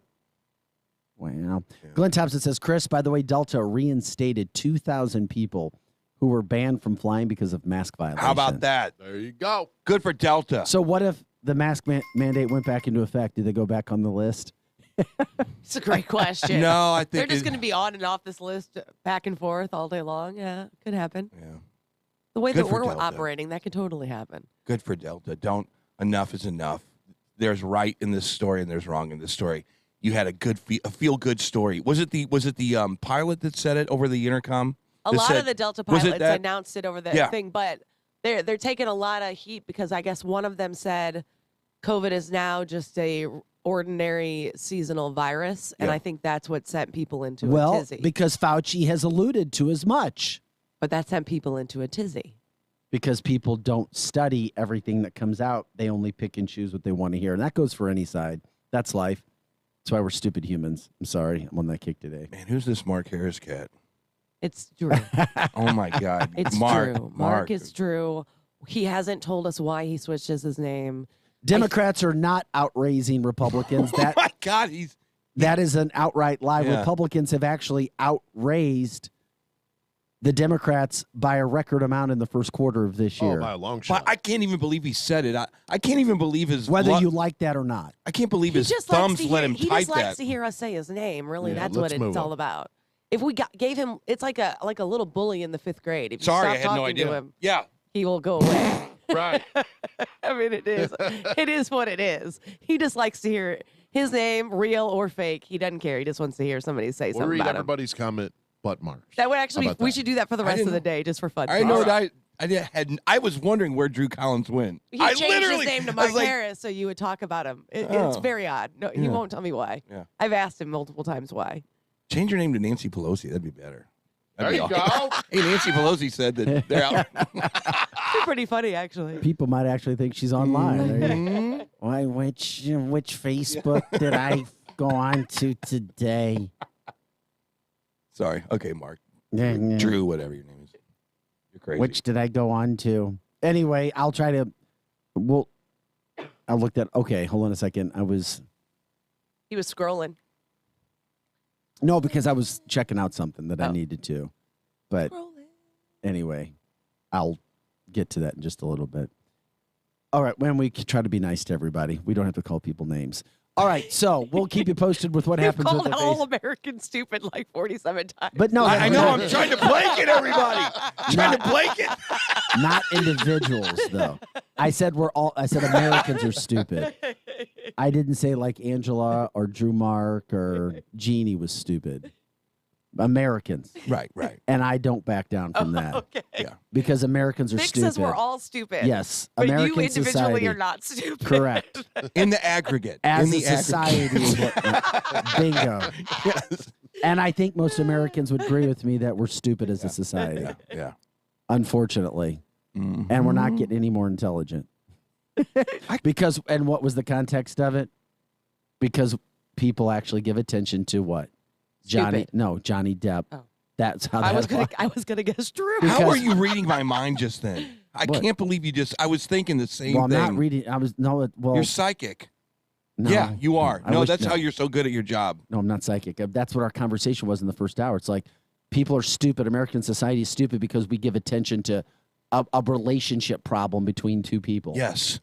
Wow. Yeah. Glenn Thompson says, Chris, by the way, Delta reinstated 2,000 people who were banned from flying because of mask violations. How about that? There you go. Good for Delta. So what if the mask mandate went back into effect? Do they go back on the list? It's a great question. No, I think they're just going to be on and off this list back and forth all day long. Yeah, could happen. Yeah. The way Good that for we're Delta. operating, that could totally happen. Good for Delta. Enough is enough. There's right in this story and there's wrong in this story. You had a feel good story. Was it the pilot that said it over the intercom? A lot of the Delta pilots announced it over the thing, but they're taking a lot of heat because I guess one of them said COVID is now just a ordinary seasonal virus, and I think that's what sent people into a tizzy. Because Fauci has alluded to as much. But that sent people into a tizzy. Because people don't study everything that comes out. They only pick and choose what they want to hear. And that goes for any side. That's life. That's why we're stupid humans. I'm sorry. I'm on that kick today. Man, who's this Mark Harris cat? It's Drew. Oh, my God. It's Drew. Mark is Drew. He hasn't told us why he switches his name. Democrats are not outraising Republicans. Oh, my God. That is an outright lie. Yeah. Republicans have actually outraised the Democrats by a record amount in the first quarter of this year. Oh, by a long shot. But I can't even believe he said it. I can't even believe his... Whether you like that or not. I can't believe his thumbs let him type that. He just likes to hear us say his name. Really, that's what it's all about. If we gave him... It's like a little bully in the 5th grade. If you Sorry, I stop had no talking idea. to him, yeah. he will go away. Right. I mean, it is. It is what it is. He just likes to hear his name, real or fake. He doesn't care. He just wants to hear somebody say something read about him. everybody's comment but Mark's. That would actually How about we that? should do that for the rest of the day, just for fun. I know that I was wondering where Drew Collins went. He changed his name to Mark Harris so you would talk about him. It's very odd. No, he won't tell me why. Yeah. I've asked him multiple times why. Change your name to Nancy Pelosi. That'd be better. There you go. Hey, Nancy Pelosi said that they're out. It's pretty funny, actually. People might actually think she's online. Mm-hmm. Why? Which Facebook did I go on to today? Sorry. Okay, Mark. Yeah. Drew, whatever your name is. You're crazy. Which did I go on to? Anyway, I'll try to. Well, I looked at. Okay, hold on a second. He was scrolling. No, because I was checking out something that I needed to. But anyway, I'll get to that in just a little bit. All right, when we try to be nice to everybody, we don't have to call people names. All right, so we'll keep you posted with what happens with called the all American stupid like 47 times. But no, I know. I'm trying to blanket everybody. Trying to blanket. Not individuals, though. I said Americans are stupid. I didn't say like Angela or Drew Mark or Jeannie was stupid. Americans. Right. And I don't back down from that. Okay. Yeah. Because Americans are Vic stupid. says we're all stupid. Yes. But American you individually society. are not stupid. Correct. In the aggregate. As in a the society. Is what, bingo. Yes. And I think most Americans would agree with me that we're stupid as a society. Yeah. Unfortunately. Mm-hmm. And we're not getting any more intelligent. Because, and what was the context of it? Because people actually give attention to what? Johnny Depp. Oh. That's how I that was gonna guess Drew. How are you reading my mind just then? I can't believe you just. I was thinking the same Well, I'm thing. not reading. Well, you're psychic. No, yeah, you are. I No, wish that's that- how you're so good at your job. No, I'm not psychic. That's what our conversation was in the first hour. It's like people are stupid. American society is stupid because we give attention to a relationship problem between two people. Yes.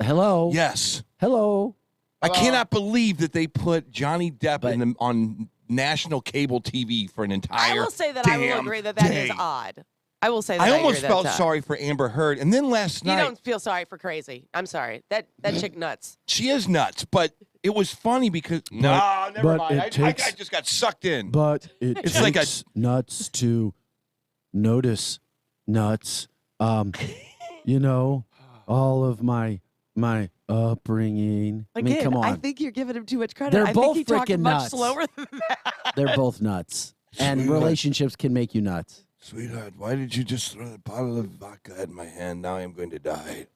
Hello. Yes. Hello. I cannot believe that they put Johnny Depp on national cable TV for an entire. I will say that I will agree that is day. odd. I will say that I agree almost that's felt odd. sorry for Amber Heard, and then last You night don't feel sorry for Crazy. I'm sorry. That chick nuts. she is nuts, but it was funny because no, never mind. I just got sucked in. But it's like a nuts to notice nuts. You know, all of my upbringing. Again, I mean, come on. I think you're giving him too much credit. They're I both think he talked freaking much nuts. slower than that. They're both nuts. And relationships can make you nuts. Sweetheart, why did you just throw the bottle of vodka at my hand? Now I am going to die.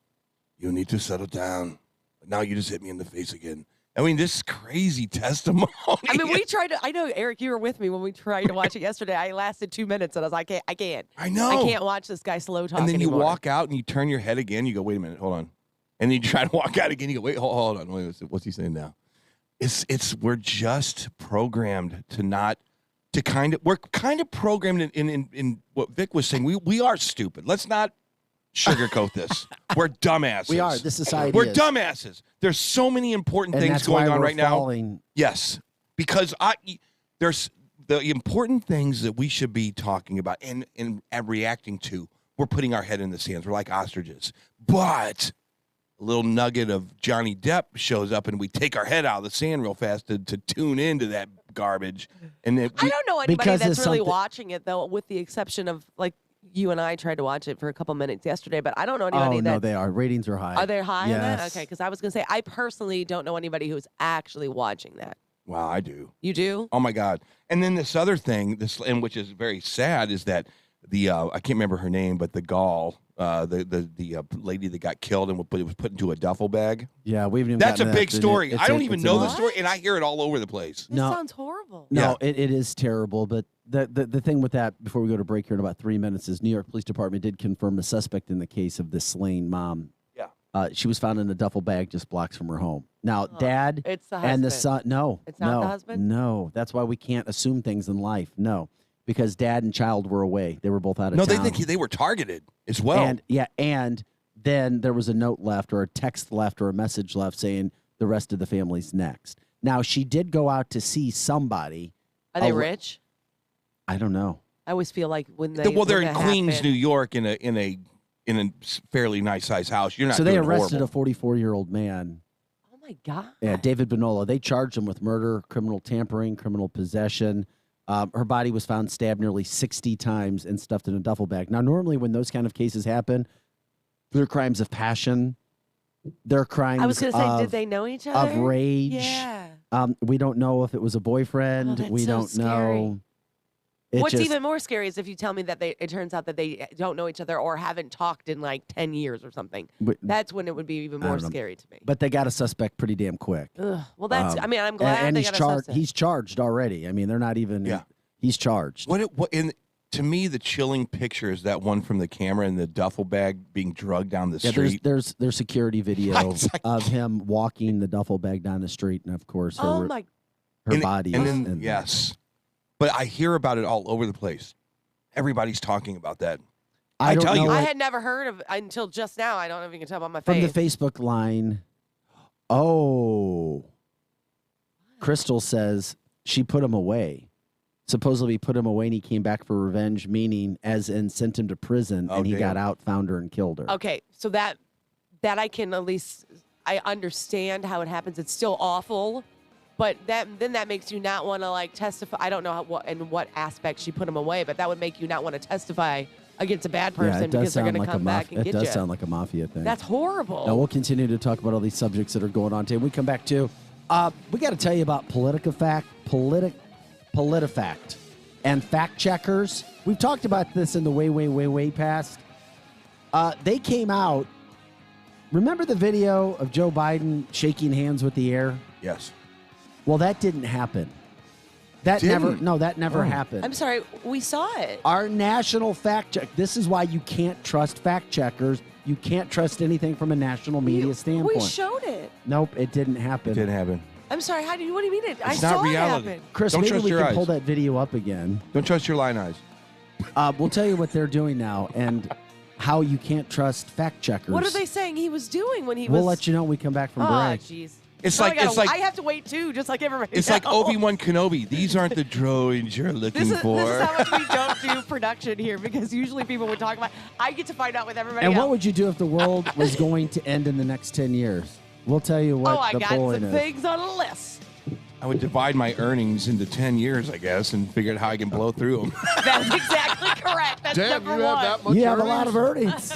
You need to settle down. Now you just hit me in the face again. I mean, this is crazy testimony. I mean, we tried to. I know, Eric, you were with me when we tried to watch it yesterday. I lasted 2 minutes, and I was like, I can't. I know. I can't watch this guy slow talk And then anymore. you walk out and you turn your head again. You go, wait a minute, hold on. And then you try to walk out again. You go, wait, hold on. Wait, what's he saying now? We're just programmed to not. We're kind of programmed in what Vic was saying. We are stupid. Let's not sugarcoat this. We're dumbasses. We are. This society We're is. dumbasses. There's so many important And things that's going why on we're right falling. now. Yes, because there's the important things that we should be talking about and reacting to. We're putting our head in the sands. We're like ostriches. But a little nugget of Johnny Depp shows up, and we take our head out of the sand real fast to tune into that garbage. And I don't know anybody Because that's it's really something- watching it, though, with the exception of, like, you and I tried to watch it for a couple minutes yesterday, but I don't know anybody Oh, that... no, they are. Ratings are high. Are they high on that? Yes. Okay, because I was going to say, I personally don't know anybody who's actually watching that. Wow, I do. You do? Oh my God! And then this other thing, which is very sad, is that the I can't remember her name, but the Gaul, the lady that got killed and was put into a duffel bag. Yeah, we haven't even That's a gotten to big that. story. I don't even know the What? story, and I hear it all over the place. This sounds horrible. No, it is terrible. But the thing with that, before we go to break here in about 3 minutes, is New York Police Department did confirm a suspect in the case of this slain mom. Yeah. She was found in a duffel bag just blocks from her home. Now, Dad It's the and the husband. son, no. It's not no, the husband? No. That's why we can't assume things in life. No. Because Dad and child were away. They were both out of No, town. they think they were targeted as well. And then there was a note left or a text left or a message left saying the rest of the family's next. Now, she did go out to see somebody. Are they rich? I don't know. I always feel like when they... Well, they're when in that Queens, happened- New York, in a fairly nice sized house. You're not. So they doing arrested horrible. a 44-year-old man. Oh, my God. Yeah, David Bonola. They charged him with murder, criminal tampering, criminal possession. Her body was found stabbed nearly 60 times and stuffed in a duffel bag. Now, normally when those kind of cases happen, they're crimes of passion. They're crimes I was going to say, of, did they know each other? of rage. Yeah. We don't know if it was a boyfriend. Oh, that's we so don't scary. know. It What's just- even more scary is if you tell me that it turns out that they don't know each other or haven't talked in like 10 years or something. But- That's when it would be even I more don't know. scary to me. But they got a suspect pretty damn quick. Ugh. Well, that's, I mean, I'm glad and they he's got a charged. suspect. He's charged already. I mean, they're not even. Yeah. He's charged. What To me, the chilling picture is that one from the camera in the duffel bag being drugged down the street. There's security video of him walking the duffel bag down the street, and of course, her body. And then, yes. But I hear about it all over the place. Everybody's talking about that. I don't know. I had never heard of it until just now. I don't know if you can tell by my From face. the Facebook line. Oh. Crystal says she put him away. Supposedly put him away and he came back for revenge, meaning as in sent him to prison and he got out, found her, and killed her. Okay, so that I can at least, I understand how it happens. It's still awful, but then that makes you not want to like testify. I don't know in what aspect she put him away, but that would make you not want to testify against a bad person because they're going to come back and get you. It does sound like a mafia thing. That's horrible. Now, we'll continue to talk about all these subjects that are going on today. When we come back to, we got to tell you about PolitiFact and fact checkers. We've talked about this in the way past. They came out. Remember the video of Joe Biden shaking hands with the air? Yes. Well, that didn't happen. That never happened. I'm sorry, we saw it. Our national fact check. This is why you can't trust fact checkers. You can't trust anything from a national media standpoint. We showed it. Nope, it didn't happen. It didn't happen. I'm sorry, what do you mean it? I It's saw not reality. it happen. Chris, Don't maybe trust we your can eyes. pull that video up again. Don't trust your lying eyes. We'll tell you what they're doing now and how you can't trust fact checkers. What are they saying he was doing when he was? We'll let you know when we come back from break. Jeez. It's Now like I have to wait too, just like everybody it's else. like Obi-Wan Kenobi. These aren't the droids you're looking for. This is how much we don't do production here because usually people would talk about. I get to find out with everybody And else. what would you do if the world was going to end in the next 10 years? We'll tell you what I the got polling some is. things on a list. I would divide my earnings into 10 years, I guess, and figure out how I can blow through them. That's exactly correct. That's Damn, number you one. have that much You have a earnings? lot of earnings.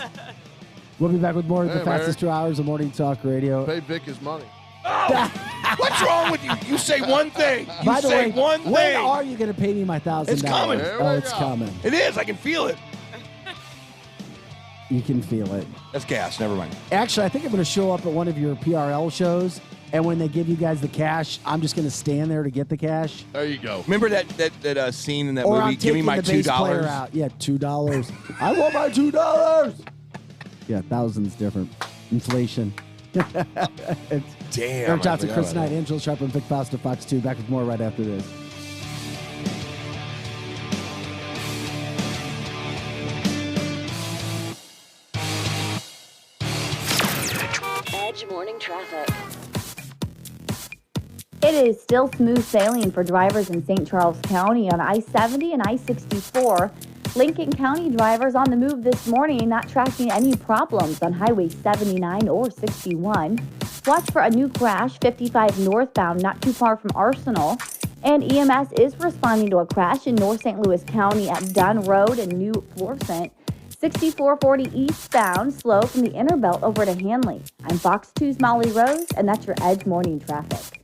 We'll be back with more of the Hey, fastest 2 hours of Morning Talk Radio. Pay Vic his money. What's wrong with you? You say one thing. You By the say way, one thing. when are you going to pay me my $1,000? It's coming. Here Oh, we it's go. coming. It is. I can feel it. You can feel it. That's gas. Never mind. Actually, I think I'm going to show up at one of your PRL shows, and when they give you guys the cash, I'm just going to stand there to get the cash. There you go. Remember that scene in that Or movie? I'm Give me taking my the bass player $2. out. Yeah, $2. I want my $2. Yeah, thousands different. Inflation. It's Damn. Eric I Johnson, forgot Chris about Knight, Angela Sharp, and Vic Faust of Fox 2. Back with more right after this. Edge Morning Traffic. It is still smooth sailing for drivers in St. Charles County on I-70 and I-64. Lincoln County drivers on the move this morning, not tracking any problems on Highway 79 or 61. Watch for a new crash, 55 northbound, not too far from Arsenal. And EMS is responding to a crash in North St. Louis County at Dunn Road and New Florissant. 6440 eastbound, slow from the inner belt over to Hanley. I'm Fox 2's Molly Rose, and that's your Edge Morning Traffic.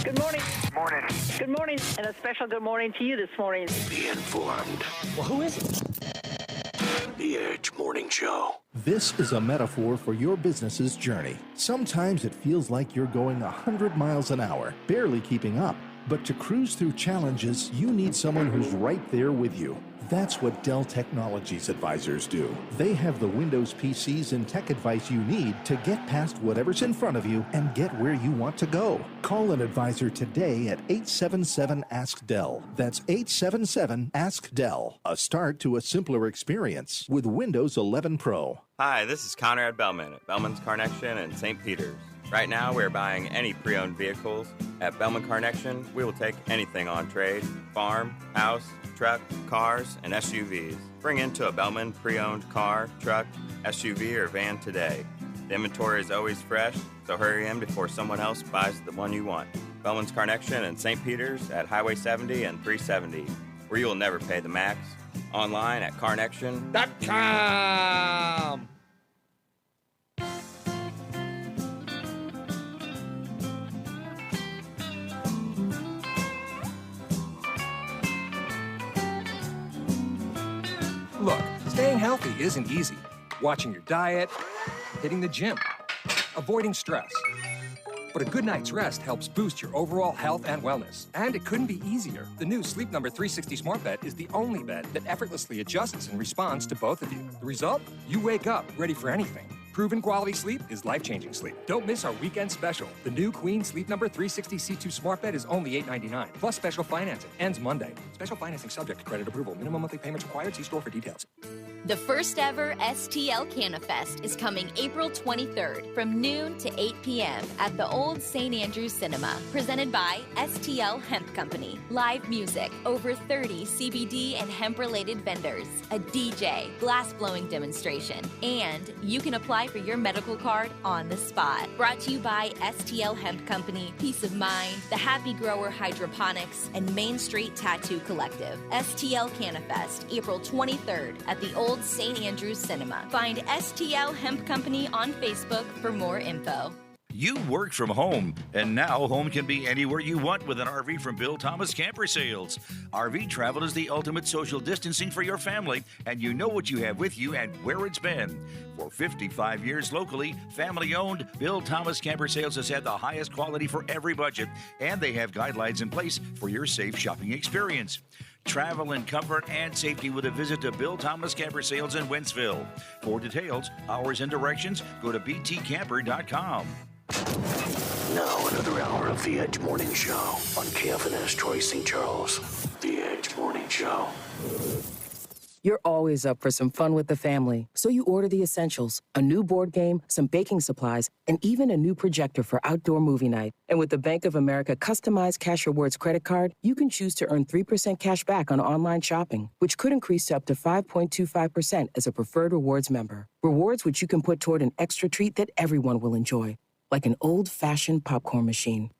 Good morning. Morning. Good morning, and a special good morning to you this morning. Be informed. Well, who is it? The Edge Morning Show. This is a metaphor for your business's journey. Sometimes it feels like you're going 100 miles an hour, barely keeping up. But to cruise through challenges, you need someone who's right there with you. That's what Dell Technologies advisors do. They have the Windows PCs and tech advice you need to get past whatever's in front of you and get where you want to go. Call an advisor today at 877-ASK-DELL. That's 877-ASK-DELL. A start to a simpler experience with Windows 11 Pro. Hi, this is Conrad Bellman at Bellman's Carnection in St. Peters. Right now, we're buying any pre-owned vehicles. At Bellman Carnection, we will take anything on trade: farm, house, truck, cars, and SUVs. Bring into a Bellman pre-owned car, truck, SUV, or van today. The inventory is always fresh, so hurry in before someone else buys the one you want. Bellman's Carnection in St. Peters at Highway 70 and 370, where you will never pay the max. Online at carnection.com. Look, staying healthy isn't easy. Watching your diet, hitting the gym, avoiding stress. But a good night's rest helps boost your overall health and wellness. And it couldn't be easier. The new Sleep Number 360 Smart Bed is the only bed that effortlessly adjusts and responds to both of you. The result? You wake up ready for anything. Proven quality sleep is life-changing sleep. Don't miss our weekend special. The new Queen Sleep Number 360 C2 Smart Bed is only $8.99, plus special financing. Ends Monday. Special financing subject to credit approval. Minimum monthly payments required. See store for details. The first ever STL CannaFest is coming April 23rd from noon to 8 p.m. at the Old St. Andrews Cinema. Presented by STL Hemp Company. Live music, over 30 CBD and hemp-related vendors, a DJ, glass-blowing demonstration, and you can apply for your medical card on the spot. Brought to you by STL Hemp Company, Peace of Mind, the Happy Grower Hydroponics, and Main Street Tattoo Collective. STL CannaFest, April 23rd at the Old St. Andrews Cinema. Find STL Hemp Company on Facebook for more info. You work from home, and now home can be anywhere you want with an RV from Bill Thomas Camper Sales. RV travel is the ultimate social distancing for your family, and you know what you have with you and where it's been. For 55 years locally, family-owned, Bill Thomas Camper Sales has had the highest quality for every budget, and they have guidelines in place for your safe shopping experience. Travel in comfort and safety with a visit to Bill Thomas Camper Sales in Wentzville. For details, hours, and directions, go to btcamper.com. Now another hour of The Edge Morning Show on KFNS Troy St. Charles. The Edge Morning Show. You're always up for some fun with the family, so you order the essentials, a new board game, some baking supplies, and even a new projector for outdoor movie night. And with the Bank of America customized Cash Rewards credit card, you can choose to earn 3% cash back on online shopping, which could increase to up to 5.25% as a preferred rewards member. Rewards which you can put toward an extra treat that everyone will enjoy, like an old-fashioned popcorn machine.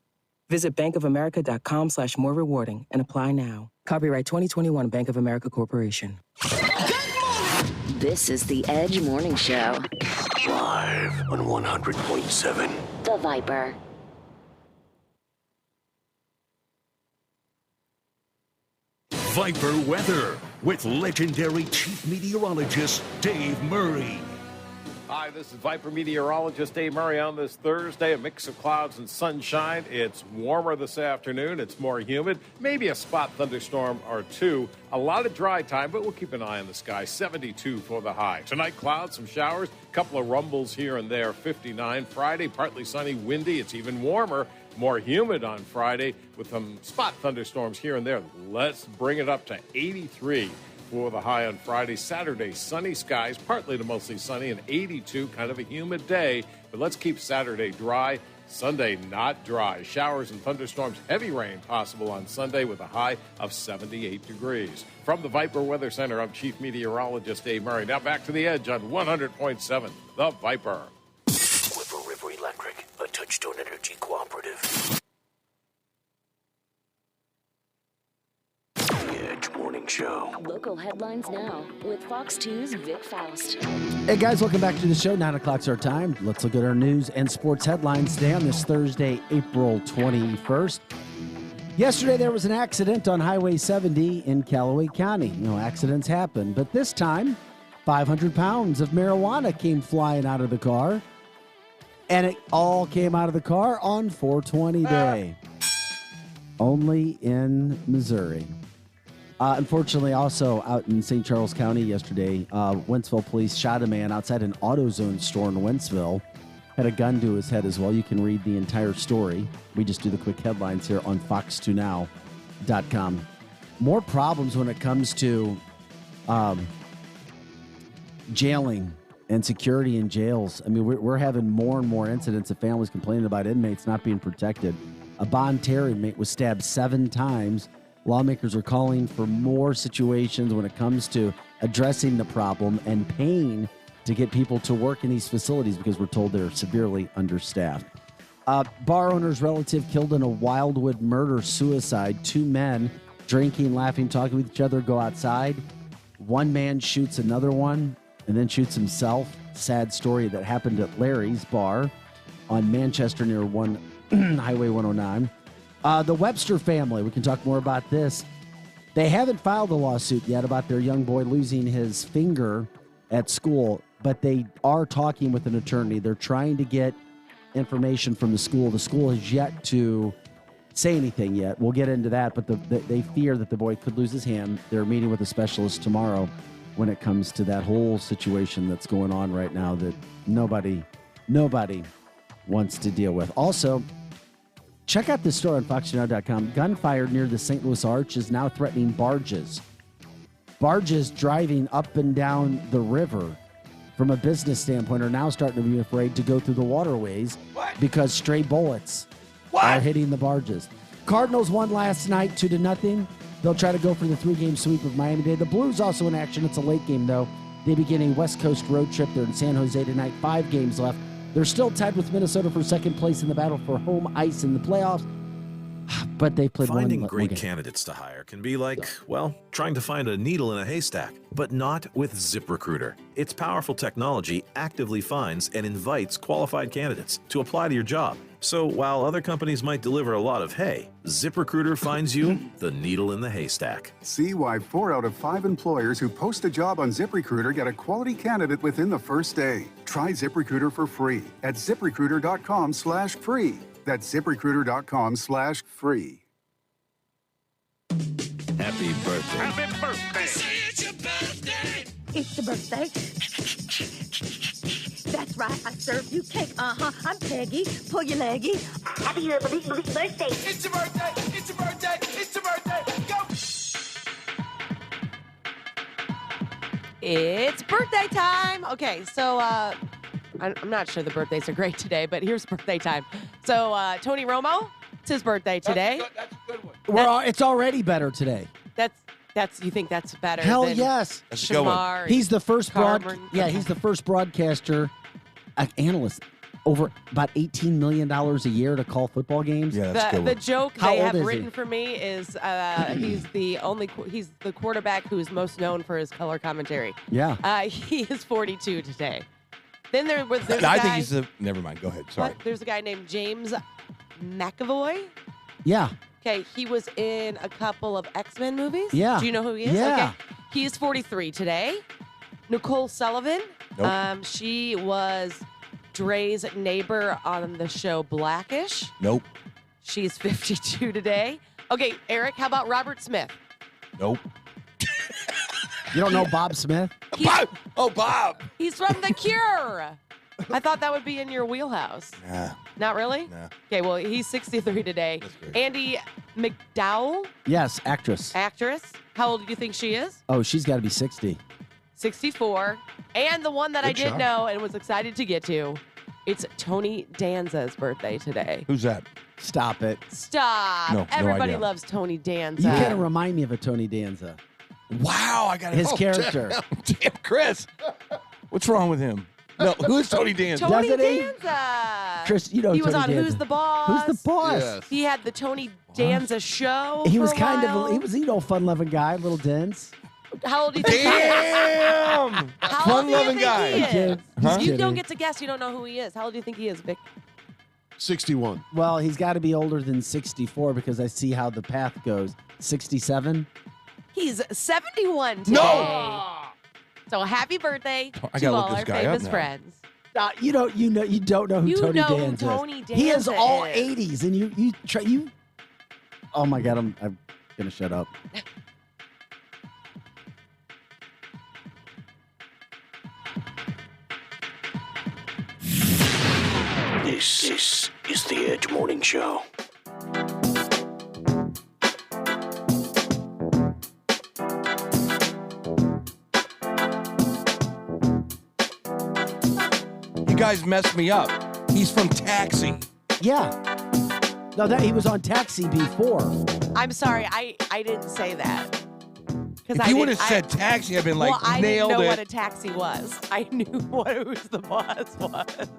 Visit bankofamerica.com/more rewarding and apply now. Copyright 2021 Bank of America Corporation. This is the Edge Morning Show. Live on 100.7. The Viper. Viper weather with legendary chief meteorologist Dave Murray. Hi, this is Viper meteorologist Dave Murray on this Thursday. A mix of clouds and sunshine. It's warmer this afternoon. It's more humid. Maybe a spot thunderstorm or two. A lot of dry time, but we'll keep an eye on the sky. 72 for the high. Tonight, clouds, some showers, a couple of rumbles here and there. 59. Friday, partly sunny, windy. It's even warmer. More humid on Friday with some spot thunderstorms here and there. Let's bring it up to 83. For the high on Friday. Saturday, sunny skies, partly to mostly sunny, and 82, kind of a humid day. But let's keep Saturday dry. Sunday, not dry. Showers and thunderstorms, heavy rain possible on Sunday with a high of 78 degrees. From the Viper Weather Center, I'm Chief Meteorologist Dave Murray. Now back to the Edge on 100.7, The Viper. Whipper River Electric, a Touchstone Energy cooperative. Morning Show. Local headlines now with Fox 2's Vic Faust. Hey guys, welcome back to the show. 9 o'clock's our time. Let's look at our news and sports headlines today on this Thursday, April 21st. Yesterday there was an accident on Highway 70 in Callaway County. You know, accidents happen, but this time 500 pounds of marijuana came flying out of the car, and it all came out of the car on 420 Day. Only in Missouri. Unfortunately, also out in St. Charles County yesterday, Wentzville police shot a man outside an AutoZone store in Wentzville. Had a gun to his head as well. You can read the entire story. We just do the quick headlines here on fox2now.com. More problems when it comes to jailing and security in jails. I mean, we're having more and more incidents of families complaining about inmates not being protected. A Bon Terry inmate was stabbed 7 times. Lawmakers are calling for more situations when it comes to addressing the problem and paying to get people to work in these facilities because we're told they're severely understaffed. Bar owner's relative killed in a Wildwood murder-suicide. 2 men drinking, laughing, talking with each other go outside. One man shoots another one and then shoots himself. Sad story that happened at Larry's Bar on Manchester near Highway 109. The Webster family, we can talk more about this. They haven't filed a lawsuit yet about their young boy losing his finger at school, but they are talking with an attorney. They're trying to get information from the school. The school has yet to say anything yet. We'll get into that, but they fear that the boy could lose his hand. They're meeting with a specialist tomorrow when it comes to that whole situation that's going on right now that nobody wants to deal with. Also, check out this story on FoxNow.com. Gunfire near the St. Louis Arch is now threatening barges. Barges driving up and down the river from a business standpoint are now starting to be afraid to go through the waterways because stray bullets are hitting the barges. Cardinals won last night 2-0. They'll try to go for the 3-game sweep of Miami-Dade. The Blues also in action. It's a late game, though. They begin a West Coast road trip. They're in San Jose tonight. 5 games left. They're still tied with Minnesota for second place in the battle for home ice in the playoffs. But they played Finding one great game. candidates to hire can be like, well, trying to find a needle in a haystack, but not with ZipRecruiter. Its powerful technology actively finds and invites qualified candidates to apply to your job. So while other companies might deliver a lot of hay, ZipRecruiter finds you the needle in the haystack. See why 4 out of 5 employers who post a job on ZipRecruiter get a quality candidate within the first day. Try ZipRecruiter for free at ZipRecruiter.com/free. That's ZipRecruiter.com/free. Happy birthday. Happy birthday. It's your birthday. It's your birthday. That's right. I served you cake. I'm Peggy. Pull your leggy. Happy birthday. It's your birthday. It's your birthday. It's your birthday. Go. It's birthday time. Okay, so I'm not sure the birthdays are great today, but here's birthday time. So Tony Romo, it's his birthday today. That's a good one. It's already better today. That's you think that's better? Hell than yes. That's a good one. Shamar He's the first He's the first broadcaster, analyst, over about $18 million a year to call football games. Yeah, that's a good The one. joke How they old have is written he? for me is he's the quarterback who's most known for his color commentary. Yeah. He is 42 today. Then there's a I guy, think he's the. Never mind. Go ahead. Sorry. There's a guy named James McAvoy. Yeah. Okay, he was in a couple of X-Men movies. Yeah. Do you know who he is? Yeah. Okay. He is 43 today. Nicole Sullivan. Nope. She was Dre's neighbor on the show Blackish. Nope. She's 52 today. Okay, Eric, how about Robert Smith? Nope. You don't know Bob Smith? Bob. He's from The Cure. I thought that would be in your wheelhouse. Nah. Not really? Nah. Okay, well, he's 63 today. Andy McDowell, Yes, actress. actress. How old do you think she is? Oh, she's got to be 60. 64. And the one that I Good did job. know and was excited to get to, it's Tony Danza's birthday today. Who's that? Stop it. Stop. No Everybody idea. loves Tony Danza. You kind of remind me of a Tony Danza. Wow, I got His character. Damn, Chris. What's wrong with him? No, who is Tony Danza? Tony Doesn't he? Danza. Chris, you know he was Tony on Danza. Who's the Boss? Who's the boss? Yes. He had the Tony Danza show. He for was a kind while. of, he was, fun-loving guy, a little dense. How old do you think he is? Damn. How old do you Fun-loving think guy. he is? Kid. He's You kidding. don't get to guess. You don't know who he is. How old do you think he is, Vic? 61. Well, he's got to be older than 64 because I see how the path goes. 67? He's 71 today. No! So happy birthday I to gotta look all this our guy up famous now. friends. You don't know who You Tony know who Danza Tony is. He is Danza all is. 80s, and you. Oh my God, I'm gonna shut up. This is the Edge Morning Show. You guys messed me up. He's from Taxi. Yeah. No, he was on Taxi before. I'm sorry, I didn't say that. If you would have said Taxi, I'd been like, well, I nailed didn't know it. what a taxi was. I knew what Who's the Boss was.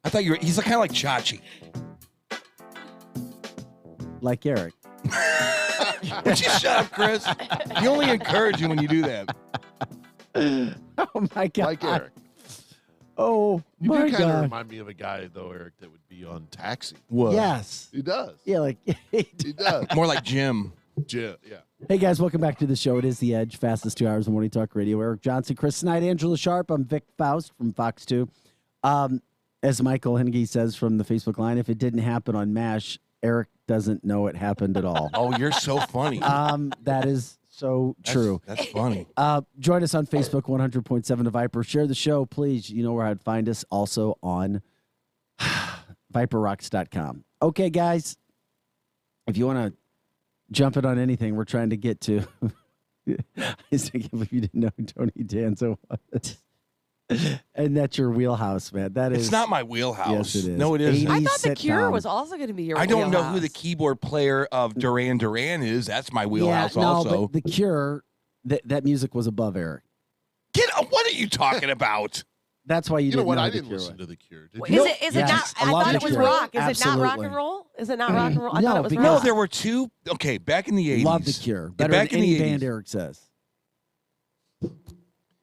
I thought you were. He's kind of like Chachi. Like Eric. Would you shut up, Chris? You only encourage you when you do that. Oh my God. Like Eric. Oh You my do kind of God. remind me of a guy, though, Eric, that would be on Taxi. What? Yes. He does. Yeah, like He does. More like Jim. Yeah. Hey guys, welcome back to the show. It is The Edge, fastest 2 hours of morning talk radio. Eric Johnson, Chris Knight, Angela Sharp. I'm Vic Faust from Fox 2. As Michael Henge says from the Facebook line, if it didn't happen on MASH, Eric doesn't know it happened at all. Oh, you're so funny. That is so true. That's funny. Join us on Facebook, 100.7 The Viper. Share the show, please. You know where I'd find us. Also on ViperRocks.com. Okay, guys. If you want to jump it on anything, we're trying to get to. I can't believe you didn't know who Tony Danza was. And that's your wheelhouse, man. That is. It's not my wheelhouse. Yes, it is. No, it isn't. I thought The Cure was also going to be your I don't know wheelhouse. who the keyboard player of Duran Duran is. That's my wheelhouse yeah, no, also. But The Cure, that music was above Eric. What are you talking about? That's why you know didn't what? know I who The didn't Cure listen was. to The Cure. Did Is you? it? Is it not? I thought it was rock. Is it not rock and roll? Is it not rock and roll? I thought it was rock. No, there were two. Okay, back in the 80s. Love The Cure. Better back than in any the 80s. band, Eric says.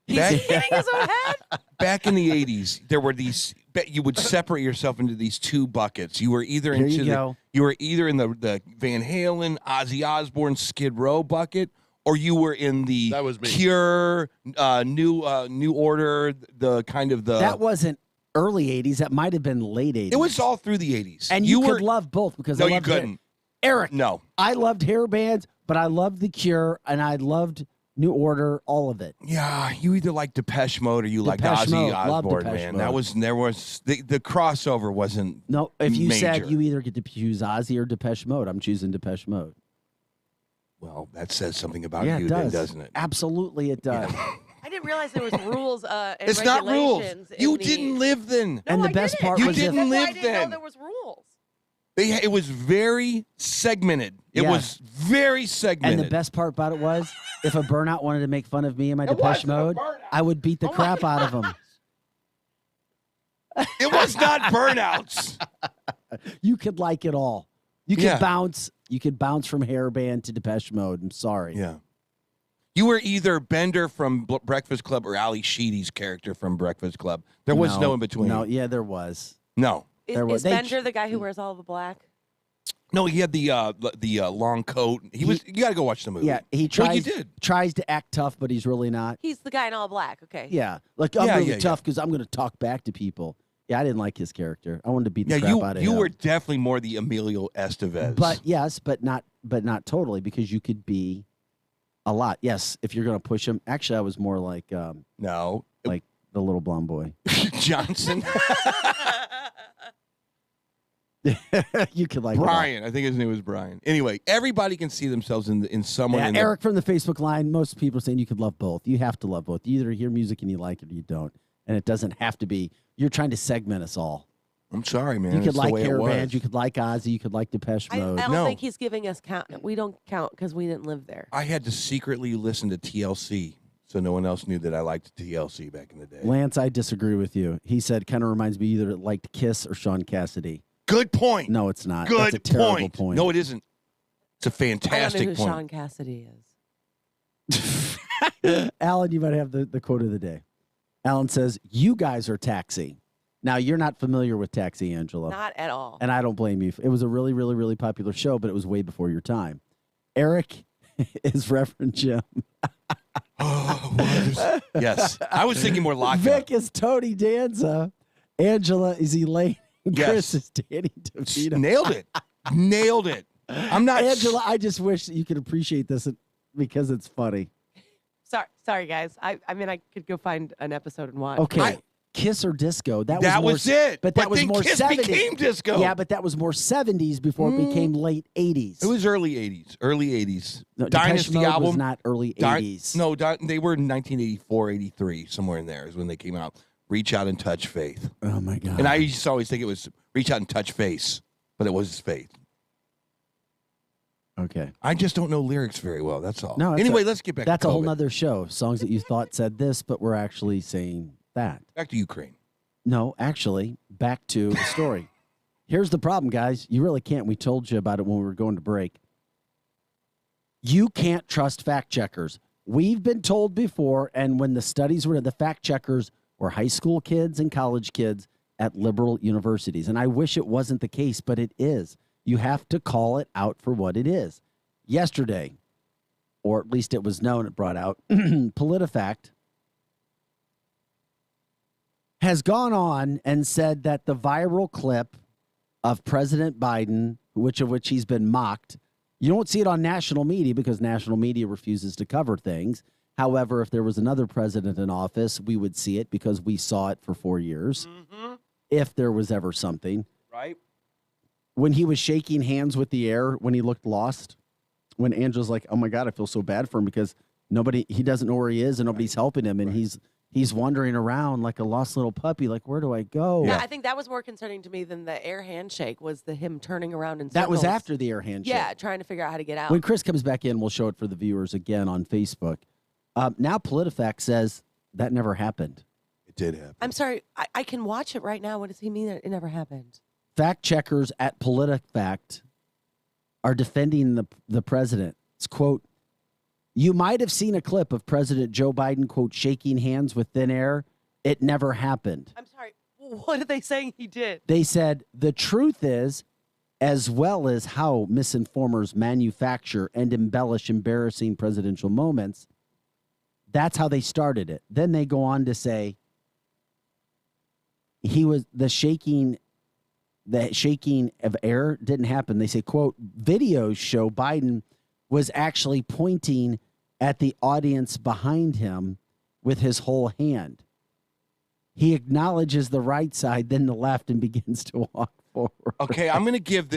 He's hitting his own head. Back in the 80s, there were these. You would separate yourself into these two buckets. You were either Here into you go. you were either in the Van Halen, Ozzy Osbourne, Skid Row bucket, or you were in the That was me. Cure, New Order, the kind of the. That wasn't early 80s. That might have been late 80s. It was all through the 80s. And you could love both because No, I you loved couldn't. Eric. No. I loved hair bands, but I loved The Cure, and I loved New Order, all of it. Yeah, you either like Depeche Mode or you like Depeche Ozzy Mode. Love Osbourne, Depeche man. Mode. There was the crossover wasn't. No, if you said major. you either get to choose Ozzy or Depeche Mode, I'm choosing Depeche Mode. Well, that says something about Yeah, you, it then, does. doesn't it? Absolutely, it does. I didn't realize there was rules and It's not rules. regulations. in You the- didn't live then. And the I best didn't. part You was didn't That's why I live didn't know then. there was rules. It was very segmented. It Yeah. was very And segmented. the best part about it was, if a burnout wanted to make fun of me and my Depeche Mode, I would beat the crap out of him. It was not burnouts. You could like it all. You could Yeah. bounce. You could bounce from hairband to Depeche Mode. I'm sorry. Yeah. You were either Bender from Breakfast Club or Ali Sheedy's character from Breakfast Club. There was no in between. No, yeah, there was. No. Is Bender the guy who wears all the black? No, he had the long coat. You got to go watch the movie. Yeah, he Well, tries. you did. Tries to act tough, but he's really not. He's the guy in all black. Okay. Yeah, like I'm Yeah, really yeah, tough because I'm going to talk back to people. Yeah, I didn't like his character. I wanted to beat the Yeah, crap out of you him. were definitely more the Emilio Estevez. But yes, but not totally, because you could be a lot. Yes, if you're going to push him. Actually, I was more like no, like the little blonde boy. Johnson. You could like it all. Brian. I think his name was Brian. Anyway, everybody can see themselves in someone. Yeah, in Eric from the Facebook line. Most people are saying you could love both. You have to love both. You either hear music and you like it or you don't. And it doesn't have to be. You're trying to segment us all. I'm sorry, man. You could It's the like way it hair was. bands. You could like Ozzy. You could like Depeche I Mode. don't think he's giving us count. We don't count because we didn't live there. I had to secretly listen to TLC, so no one else knew that I liked TLC back in the day. Lance, I disagree with you. He said kind of reminds me either liked Kiss or Sean Cassidy. Good point. No, it's not. Good That's a terrible point. No, it isn't. It's a I don't know fantastic who point. Sean Cassidy is. Alan, you might have the quote of the day. Alan says, "You guys are Taxi." Now, you're not familiar with Taxi, Angela. Not at all. And I don't blame you. It was a really, really, really popular show, but it was way before your time. Eric is Reverend Jim. Yes. I was thinking more Locke. Vic is Tony Danza. Angela is Elaine. Yes. Chris is Danny DeVito. Nailed it. Nailed it. I'm not. Angela, I just wish that you could appreciate this because it's funny. Sorry, guys. I mean, I could go find an episode and watch. Okay. Kiss or disco. That was it. But that was then more Kiss 70s. became disco. Yeah, but that was more 70s before it became late 80s. It was early 80s. Early 80s. No, Depeche Dynasty Mode album. was not early 80s. No, they were 1984, 83, somewhere in there is when they came out. Reach Out and Touch Faith. Oh, my God. And I used to always think it was Reach Out and Touch Face, but it was Faith. Okay. I just don't know lyrics very well. That's all. No, Anyway, let's get back That's to a COVID. whole nother show. Songs that you thought said this, but we're actually saying that. Back to Ukraine. No, actually, back to the story. Here's the problem, guys. You really can't. We told you about it when we were going to break. You can't trust fact checkers. We've been told before, and when the studies were, the fact checkers were high school kids and college kids at liberal universities. And I wish it wasn't the case, but it is. You have to call it out for what it is. Yesterday, or at least it was known, it brought out, PolitiFact has gone on and said that the viral clip of President Biden, which he's been mocked, you don't see it on national media because national media refuses to cover things. However, if there was another president in office, we would see it because we saw it for 4 years. Mm-hmm. If there was ever something. Right. When he was shaking hands with the air, when he looked lost, when Angela's like, oh my God, I feel so bad for him because he doesn't know where he is and nobody's helping him. And he's wandering around like a lost little puppy. Like, where do I go? Yeah, I think that was more concerning to me than the air handshake was him turning around in circles. That was after the air handshake. Yeah, trying to figure out how to get out. When Chris comes back in, we'll show it for the viewers again on Facebook. Now PolitiFact says that never happened. It did happen. I'm sorry. I can watch it right now. What does he mean that it never happened? Fact checkers at PolitiFact are defending the president. It's, quote, you might have seen a clip of President Joe Biden, quote, shaking hands with thin air. It never happened. I'm sorry. What are they saying he did? They said the truth is, as well as how misinformers manufacture and embellish embarrassing presidential moments, that's how they started it. Then they go on to say the shaking of air didn't happen. They say, quote, videos show Biden was actually pointing at the audience behind him with his whole hand. He acknowledges the right side, then the left, and begins to walk forward. Okay, I'm going to give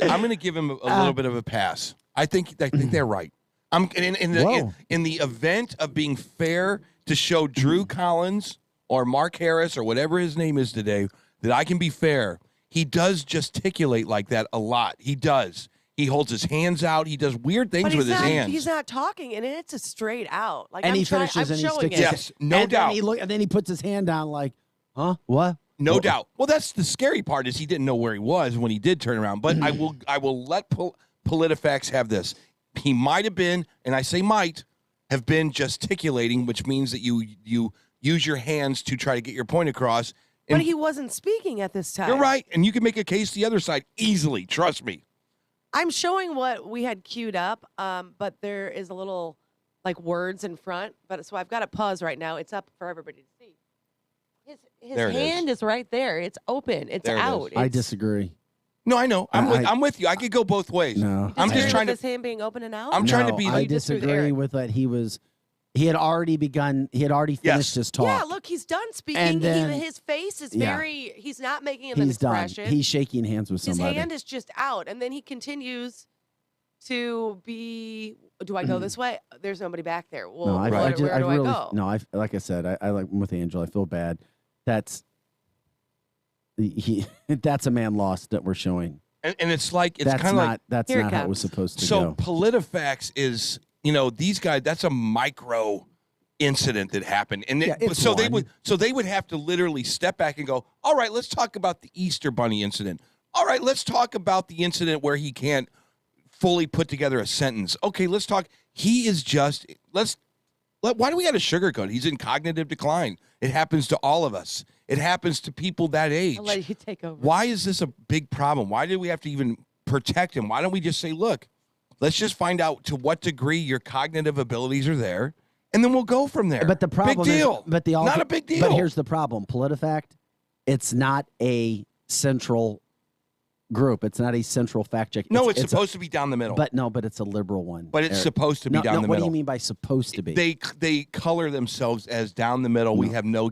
him a little bit of a pass. I think they're right. I'm in the event of being fair to show Drew Collins or Mark Harris or whatever his name is today that I can be fair. He does gesticulate like that a lot. He does. He holds his hands out. He does weird things with his hands. He's not talking, and it's a straight out. Like, and he finishes and he sticks it. Yes, no doubt. And then he puts his hand down like, huh? What? No doubt. Well, that's the scary part is he didn't know where he was when he did turn around. But I will let PolitiFacts have this. He might have been, and I say might, have been gesticulating, which means that you use your hands to try to get your point across. And but he wasn't speaking at this time. You're right, and you can make a case the other side easily. Trust me. I'm showing what we had queued up, but there is a little, like, words in front. But so I've got to pause right now. It's up for everybody to see. His hand is right there. It's open. It's out. I disagree. No, I know. I'm with you. I could go both ways. No, I'm just trying to. His hand being open and out. I'm trying to be. I disagree with that. He had already begun. He had already finished his talk. Yeah, look, he's done speaking. And then, his face is very. He's not making an expression. Done. He's shaking hands with somebody. His hand is just out, and then he continues to be. Do I go this way? There's nobody back there. Well, where do I go? No, like I said, I like with Angel. I feel bad. That's a man lost that we're showing. And it's like it's kind of like that's not how it was supposed to go. So PolitiFacts is, these guys, that's a micro incident that happened. And they would have to literally step back and go, all right, let's talk about the Easter Bunny incident. All right, let's talk about the incident where he can't fully put together a sentence. Okay, let's talk. He is just why do we got to sugarcoat? He's in cognitive decline. It happens to all of us. It happens to people that age. I'll let you take over. Why is this a big problem? Why do we have to even protect him? Why don't we just say, look, let's just find out to what degree your cognitive abilities are there, and then we'll go from there. But the problem big deal. Not a big deal. But here's the problem. PolitiFact, it's not a central group. It's not a central fact check. No, it's supposed to be down the middle. But it's a liberal one. But it's supposed to be down the middle. What do you mean by supposed to be? They color themselves as down the middle. No. We have no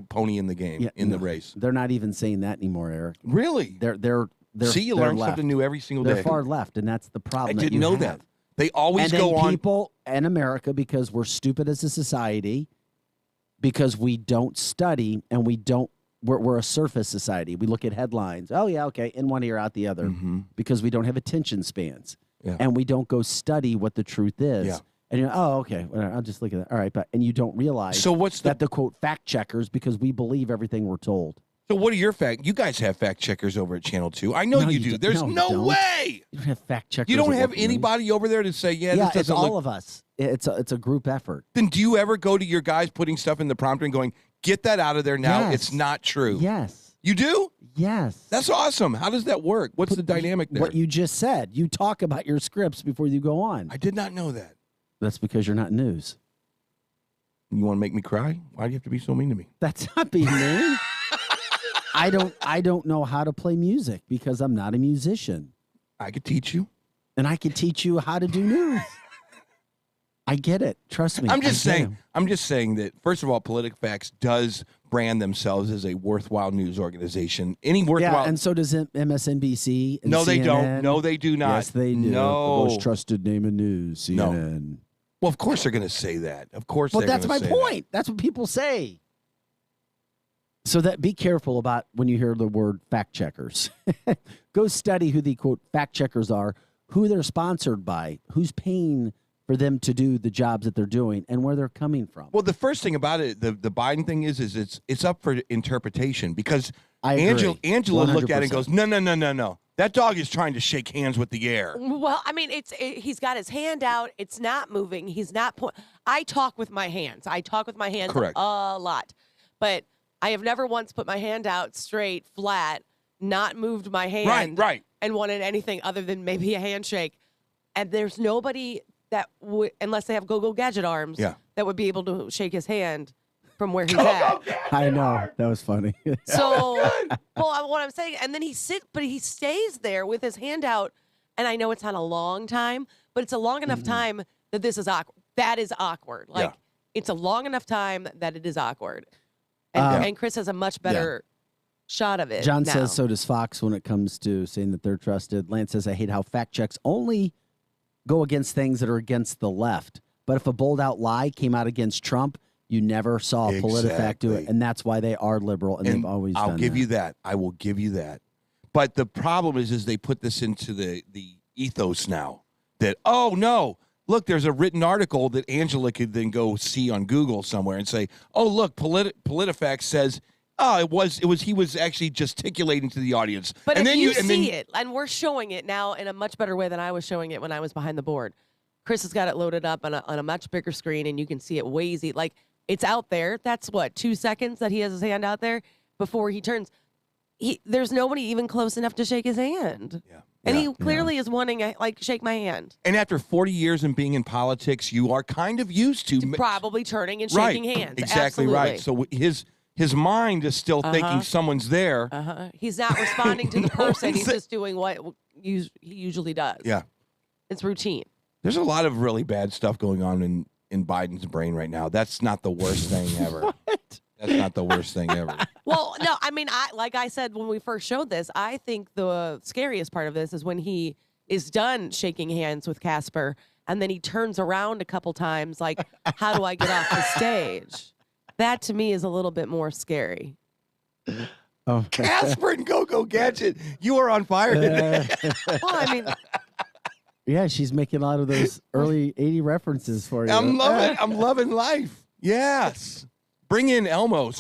pony in the game, the race. They're not even saying that anymore, Eric. Really? They're See, you learn something new every single day. They're far left, and that's the problem. I didn't know that. They always go on. People in America, because we're stupid as a society, because we don't study and we're a surface society. We look at headlines. Oh, yeah, okay, in one ear, out the other, because we don't have attention spans. Yeah. And we don't go study what the truth is. Yeah. And you're, oh, okay, well, I'll just look at that. All right, and you don't realize that the quote fact checkers, because we believe everything we're told. So what are your you guys have fact checkers over at Channel 2. I know you do. There's no way. You don't have fact checkers. You don't have anybody over there to say, this doesn't it's all of us. It's a group effort. Then do you ever go to your guys putting stuff in the prompter and going, get that out of there now? Yes. It's not true. Yes. You do? Yes. That's awesome. How does that work? What's the dynamic there? What you just said. You talk about your scripts before you go on. I did not know that. That's because you're not news. You want to make me cry? Why do you have to be so mean to me? That's not being mean. I don't know how to play music because I'm not a musician. I could teach you. And I could teach you how to do news. I get it. Trust me. I'm just saying that, first of all, PolitiFacts does brand themselves as a worthwhile news organization. Any worthwhile. Yeah, and so does MSNBC. And no, CNN. they don't. No, they do not. Yes, they do. No. The most trusted name in news, CNN. No. Well, of course they're going to say that. Of course Well, they're that's going to my say point. That's what people say. So that be careful about when you hear the word fact checkers. Go study who the, quote, fact checkers are, who they're sponsored by, who's paying for them to do the jobs that they're doing, and where they're coming from. Well, the first thing about it, the Biden thing is it's up for interpretation because I agree. Angela looked at it and 100%. goes, no. That dog is trying to shake hands with the air. Well, I mean, he's got his hand out. It's not moving. He's not. I talk with my hands. Correct. A lot, but I have never once put my hand out straight, flat, not moved my hand, right, and wanted anything other than maybe a handshake. And there's nobody that would, unless they have go-go gadget arms, that would be able to shake his hand from where he's at. I know. That was funny. So, well, what I'm saying, and then he stays there with his hand out, and I know it's not a long time, but it's a long enough time that this is awkward. That is awkward. Like, it's a long enough time that it is awkward. And Chris has a much better shot of it. John now. says so does Fox when it comes to saying that they're trusted. Lance says, I hate how fact checks only go against things that are against the left. But if a bold out lie came out against Trump, you never saw PolitiFact do it. And that's why they are liberal, and they've always done that. I'll give you that. I will give you that. But the problem is they put this into the ethos now that, oh, no, look, there's a written article that Angela could then go see on Google somewhere and say, oh, look, PolitiFact says, oh, he was actually gesticulating to the audience. But and if then you see it, and we're showing it now in a much better way than I was showing it when I was behind the board. Chris has got it loaded up on a much bigger screen, and you can see it way easy. Like, it's out there. That's what, 2 seconds that he has his hand out there before he turns. There's nobody even close enough to shake his hand. Yeah. And he clearly is wanting, shake my hand. And after 40 years in being in politics, you are kind of used to probably turning and shaking hands. Exactly right. So his mind is still thinking someone's there. He's not responding to the person. He's just doing what he usually does. Yeah. It's routine. There's a lot of really bad stuff going on in Biden's brain right now. That's not the worst thing ever. What? That's not the worst thing ever. Well, no, I mean, like I said when we first showed this, I think the scariest part of this is when he is done shaking hands with Casper, and then he turns around a couple times, like, how do I get off the stage? That, to me, is a little bit more scary. Oh. Casper and Go-Go Gadget, you are on fire today. Well, I mean... Yeah, she's making a lot of those early 80 references for you. I'm loving life. Yes. Bring in Elmo at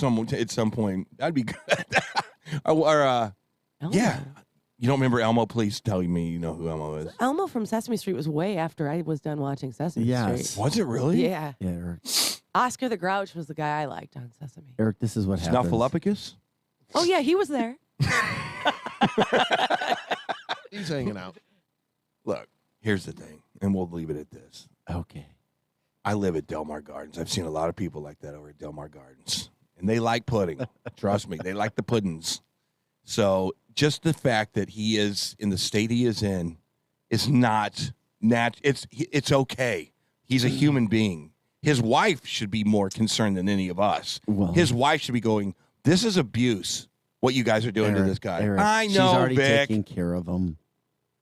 some point. That'd be good. Yeah. You don't remember Elmo? Please tell me you know who Elmo is. Elmo from Sesame Street was way after I was done watching Sesame Street. Was it really? Yeah. Yeah, Eric. Oscar the Grouch was the guy I liked on Sesame. Eric, this is what happens. Snuffleupagus? Oh, yeah, he was there. He's hanging out. Look, here's the thing, and we'll leave it at this. Okay. I live at Del Mar Gardens. I've seen a lot of people like that over at Del Mar Gardens. And they like pudding. Trust me, they like the puddings. So just the fact that he is in the state he is in is not it's okay. He's a human being. His wife should be more concerned than any of us. Well, his wife should be going, this is abuse, what you guys are doing to this guy. Eric, I know, she's already Vic. taking care of him.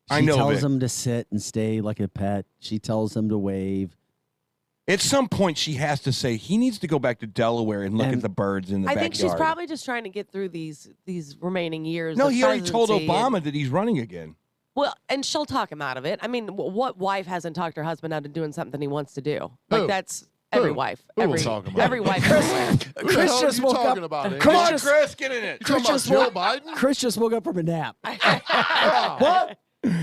She I know, tells Vic. him to sit and stay like a pet. She tells him to wave. At some point, she has to say he needs to go back to Delaware and look at the birds in the backyard. I think she's probably just trying to get through these remaining years. No, of he already told presidency Obama that he's running again. Well, and she'll talk him out of it. I mean, what wife hasn't talked her husband out of doing something he wants to do? Like, that's every wife. Every wife. Chris just woke up. Come on, Chris, get in it. Come on, Joe Biden. Chris just woke up from a nap. What?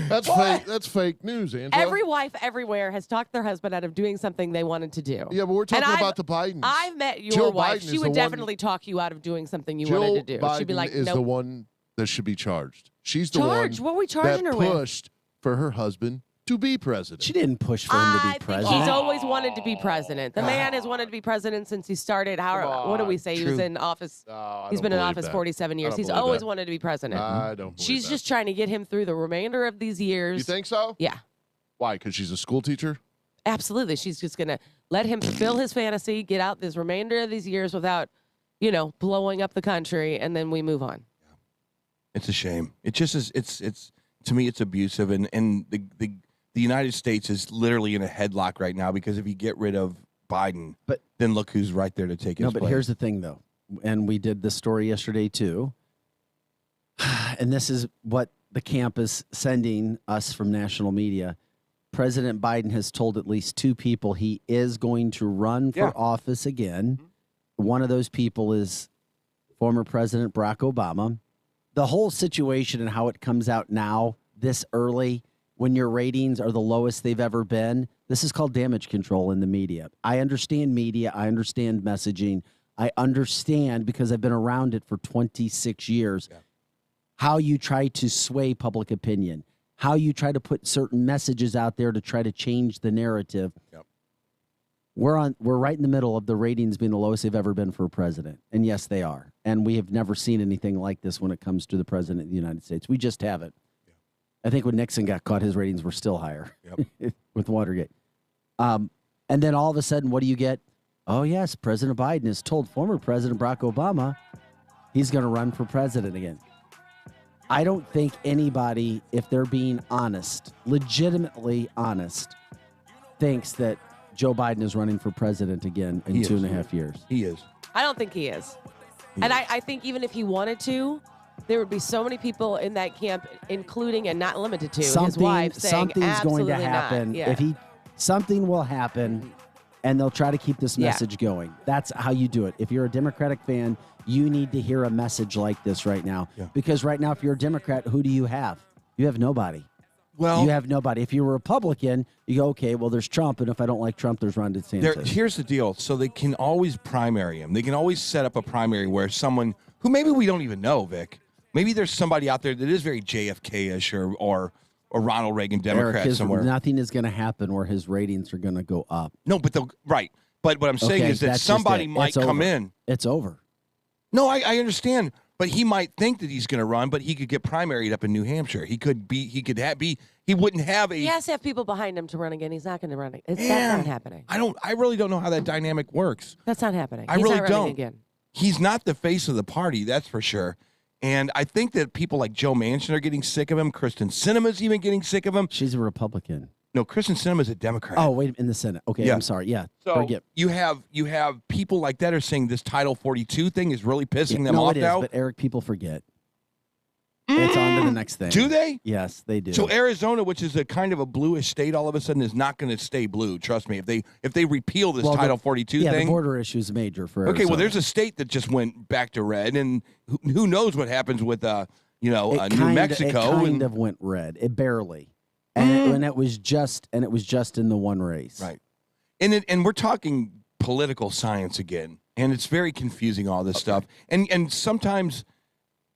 That's fake. That's fake news, Angela. Every wife everywhere has talked their husband out of doing something they wanted to do. Yeah, but we're talking about the Bidens. I've met your Jill wife. Biden She is would the definitely talk you out of doing something you Jill wanted to do. Biden She'd be like, is nope. the one that should be charged. She's the Charged? one What are we charging that her with? pushed for her husband to be president. She didn't push for him to be president. He's always wanted to be president. The man has wanted to be president since he started. What do we say? He was in office. He's been in office 47 years. He's always wanted to be president. I don't believe She's that. just trying to get him through the remainder of these years. You think so? Yeah. Why? Because she's a school teacher? Absolutely. She's just going to let him fulfill his fantasy, get out this remainder of these years without, blowing up the country, and then we move on. It's a shame. It just is. It's to me, it's abusive, and the United States is literally in a headlock right now because if you get rid of Biden, then look who's right there to take his place. Here's the thing, though, and we did this story yesterday too, and this is what the camp is sending us from national media. President Biden has told at least 2 people he is going to run for office again. One of those people is former President Barack Obama. The whole situation and how it comes out now this early when your ratings are the lowest they've ever been, this is called damage control in the media. I understand media. I understand messaging. I understand, because I've been around it for 26 years, how you try to sway public opinion, how you try to put certain messages out there to try to change the narrative. We're right in the middle of the ratings being the lowest they've ever been for a president. And yes, they are. And we have never seen anything like this when it comes to the president of the United States. We just haven't. I think when Nixon got caught, his ratings were still higher with Watergate. And then all of a sudden, what do you get? Oh, yes, President Biden has told former President Barack Obama he's going to run for president again. I don't think anybody, if they're being honest, legitimately honest, thinks that Joe Biden is running for president again in 2.5 years. He is. I don't think he is. I think even if he wanted to, there would be so many people in that camp, including and not limited to his wife, saying something's going to happen. Not. Yeah. Something will happen, and they'll try to keep this message going. That's how you do it. If you're a Democratic fan, you need to hear a message like this right now. Because right now, if you're a Democrat, who do you have? You have nobody. Well, you have nobody. If you're a Republican, you go, okay, well, there's Trump, and if I don't like Trump, there's Ron DeSantis. Here's the deal. So they can always primary him. They can always set up a primary where someone who maybe we don't even know, Vic, maybe there's somebody out there that is very JFK-ish or Ronald Reagan Democrat somewhere. Nothing is going to happen where his ratings are going to go up. No, but right. But what I'm saying is that somebody might come in. It's over. No, I understand. But he might think that he's going to run, but he could get primaried up in New Hampshire. He wouldn't have a. He has to have people behind him to run again. He's not going to run it. That's not happening. I really don't know how that dynamic works. That's not happening. I really not don't. Again. He's not the face of the party, that's for sure. And I think that people like Joe Manchin are getting sick of him. Kristen Sinema's even getting sick of him. She's a Republican. No, Kristen Sinema's a Democrat. Oh, wait, in the Senate. Okay, I'm sorry. Yeah. So forget. you have people like that are saying this Title 42 thing is really pissing them off now. But Eric, people forget. It's on to the next thing. Do they? Yes, they do. So Arizona, which is a kind of a bluish state, all of a sudden is not going to stay blue. Trust me. If they repeal this Title 42 thing, the border issue is major for Arizona. Okay, well, there's a state that just went back to red, and who knows what happens with New Mexico. It kind of went red. It barely, and it was just in the one race. Right, and we're talking political science again, and it's very confusing, all this stuff, and sometimes.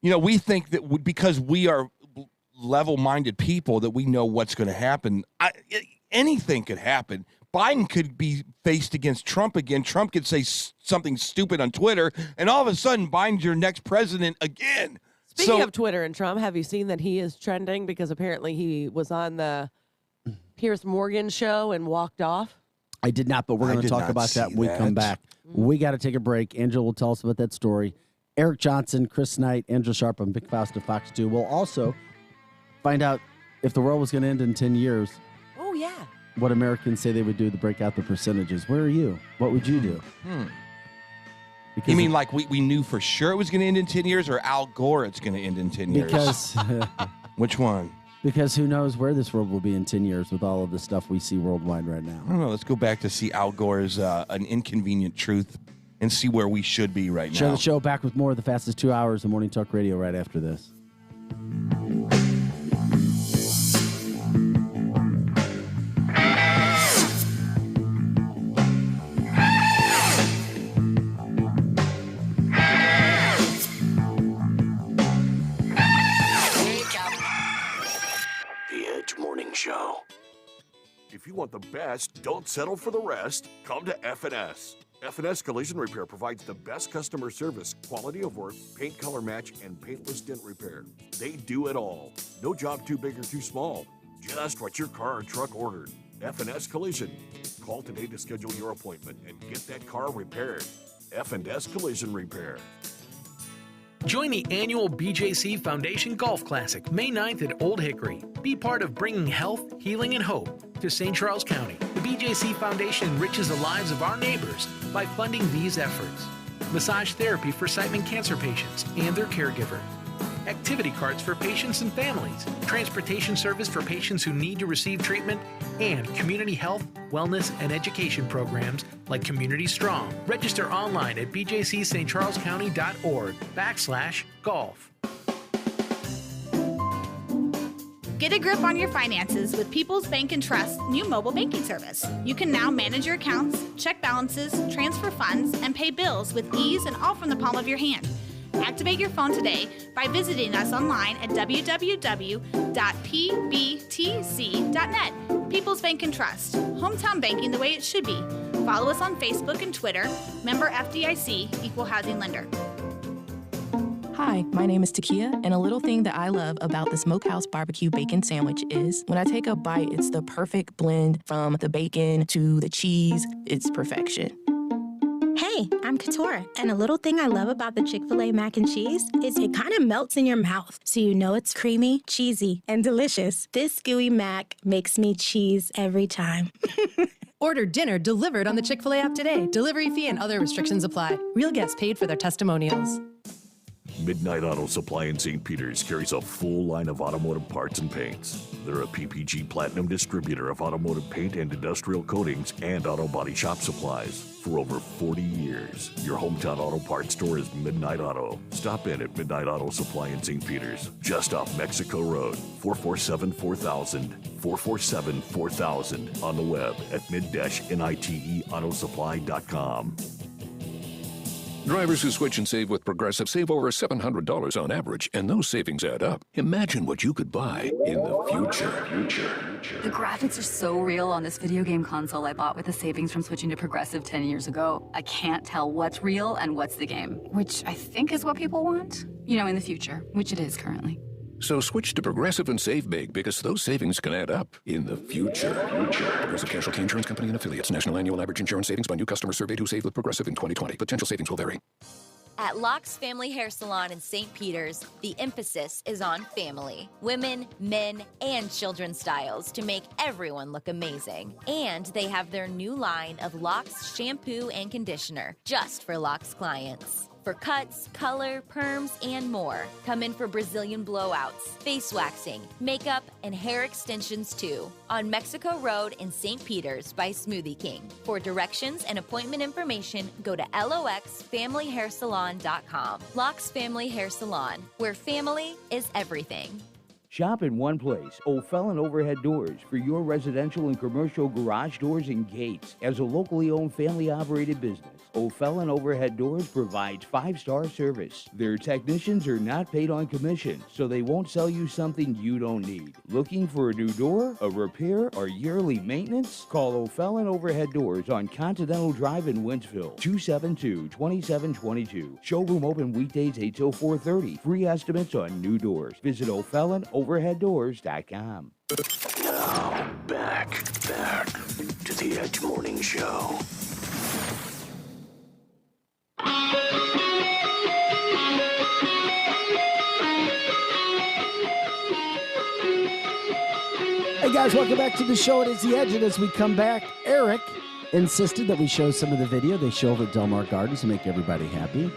We think that because we are level-minded people that we know what's going to happen. Anything could happen. Biden could be faced against Trump again. Trump could say something stupid on Twitter, and all of a sudden, Biden's your next president again. Speaking of Twitter and Trump, have you seen that he is trending because apparently he was on the Piers Morgan show and walked off? I did not, but we're going to talk about that when we come back. We got to take a break. Angela will tell us about that story. Eric Johnson, Chris Knight, Angela Sharp, and Vic Faust of Fox 2. We'll also find out if the world was going to end in 10 years. Oh, yeah. What Americans say they would do to break out the percentages. Where are you? What would you do? You mean like we knew for sure it was going to end in 10 years, or Al Gore it's going to end in 10 years? Because which one? Because who knows where this world will be in 10 years with all of the stuff we see worldwide right now. I don't know. Let's go back to see Al Gore's An Inconvenient Truth and see where we should be right now. Share the show back with more of the fastest 2 hours of Morning Talk Radio right after this. The Edge Morning Show. want the best, don't settle for the rest. Come to F&S. F&S Collision Repair provides the best customer service, quality of work, paint color match, and paintless dent repair. They do it all. No job too big or too small. Just what your car or truck ordered. F&S Collision. Call today to schedule your appointment and get that car repaired. F&S Collision Repair. Join the annual BJC Foundation Golf Classic, May 9th at Old Hickory. Be part of bringing health, healing, and hope to St. Charles County. The BJC Foundation enriches the lives of our neighbors by funding these efforts. Massage therapy for Siteman cancer patients and their caregiver. Activity carts for patients and families. Transportation service for patients who need to receive treatment. And community health, wellness, and education programs like Community Strong. Register online at bjcstcharlescounty.org/golf. Get a grip on your finances with People's Bank and Trust's new mobile banking service. You can now manage your accounts, check balances, transfer funds, and pay bills with ease and all from the palm of your hand. Activate your phone today by visiting us online at www.pbtc.net. People's Bank and Trust. Hometown banking the way it should be. Follow us on Facebook and Twitter. Member FDIC, Equal Housing Lender. Hi, my name is Takia, and a little thing that I love about the Smokehouse Barbecue Bacon Sandwich is when I take a bite, it's the perfect blend from the bacon to the cheese. It's perfection. Hey, I'm Katora, and a little thing I love about the Chick-fil-A mac and cheese is it kind of melts in your mouth, so you know it's creamy, cheesy, and delicious. This gooey mac makes me cheese every time. Order dinner delivered on the Chick-fil-A app today. Delivery fee and other restrictions apply. Real guests paid for their testimonials. Midnight Auto Supply in St. Peters carries a full line of automotive parts and paints. They're a PPG Platinum distributor of automotive paint and industrial coatings and auto body shop supplies. For over 40 years, your hometown auto parts store is Midnight Auto. Stop in at Midnight Auto Supply in St. Peters, just off Mexico Road, 447-4000, 447-4000, on the web at mid-niteautosupply.com. Drivers who switch and save with Progressive save over $700 on average, and those savings add up. Imagine what you could buy in the future. The graphics are so real on this video game console I bought with the savings from switching to Progressive 10 years ago. I can't tell what's real and what's the game, which I think is what people want. You know, in the future, which it is currently. So switch to Progressive and save big, because those savings can add up in the future. Progressive Casualty Insurance Company and Affiliates. National annual average insurance savings by new customers surveyed who saved with Progressive in 2020. Potential savings will vary. At Locke's Family Hair Salon in St. Peters, the emphasis is on family. Women, men, and children's styles to make everyone look amazing. And they have their new line of Locke's shampoo and conditioner, just for Locke's clients. For cuts, color, perms, and more. Come in for Brazilian blowouts, face waxing, makeup, and hair extensions too. On Mexico Road in St. Peters by Smoothie King. For directions and appointment information, go to loxfamilyhairsalon.com. Locke's Family Hair Salon, where family is everything. Shop in one place, O'Fallon Overhead Doors, for your residential and commercial garage doors and gates. As a locally owned, family-operated business, O'Fallon Overhead Doors provides 5-star service. Their technicians are not paid on commission, so they won't sell you something you don't need. Looking for a new door, a repair, or yearly maintenance? Call O'Fallon Overhead Doors on Continental Drive in Wentzville, 272-2722. Showroom open weekdays 8 till 4:30. Free estimates on new doors. Visit O'FallonOverheadDoors.com. Now, back to the Edge Morning Show. Hey guys, welcome back to the show. It is The Edge, and as we come back, Eric insisted that we show some of the video they show over at Del Mar Gardens to make everybody happy.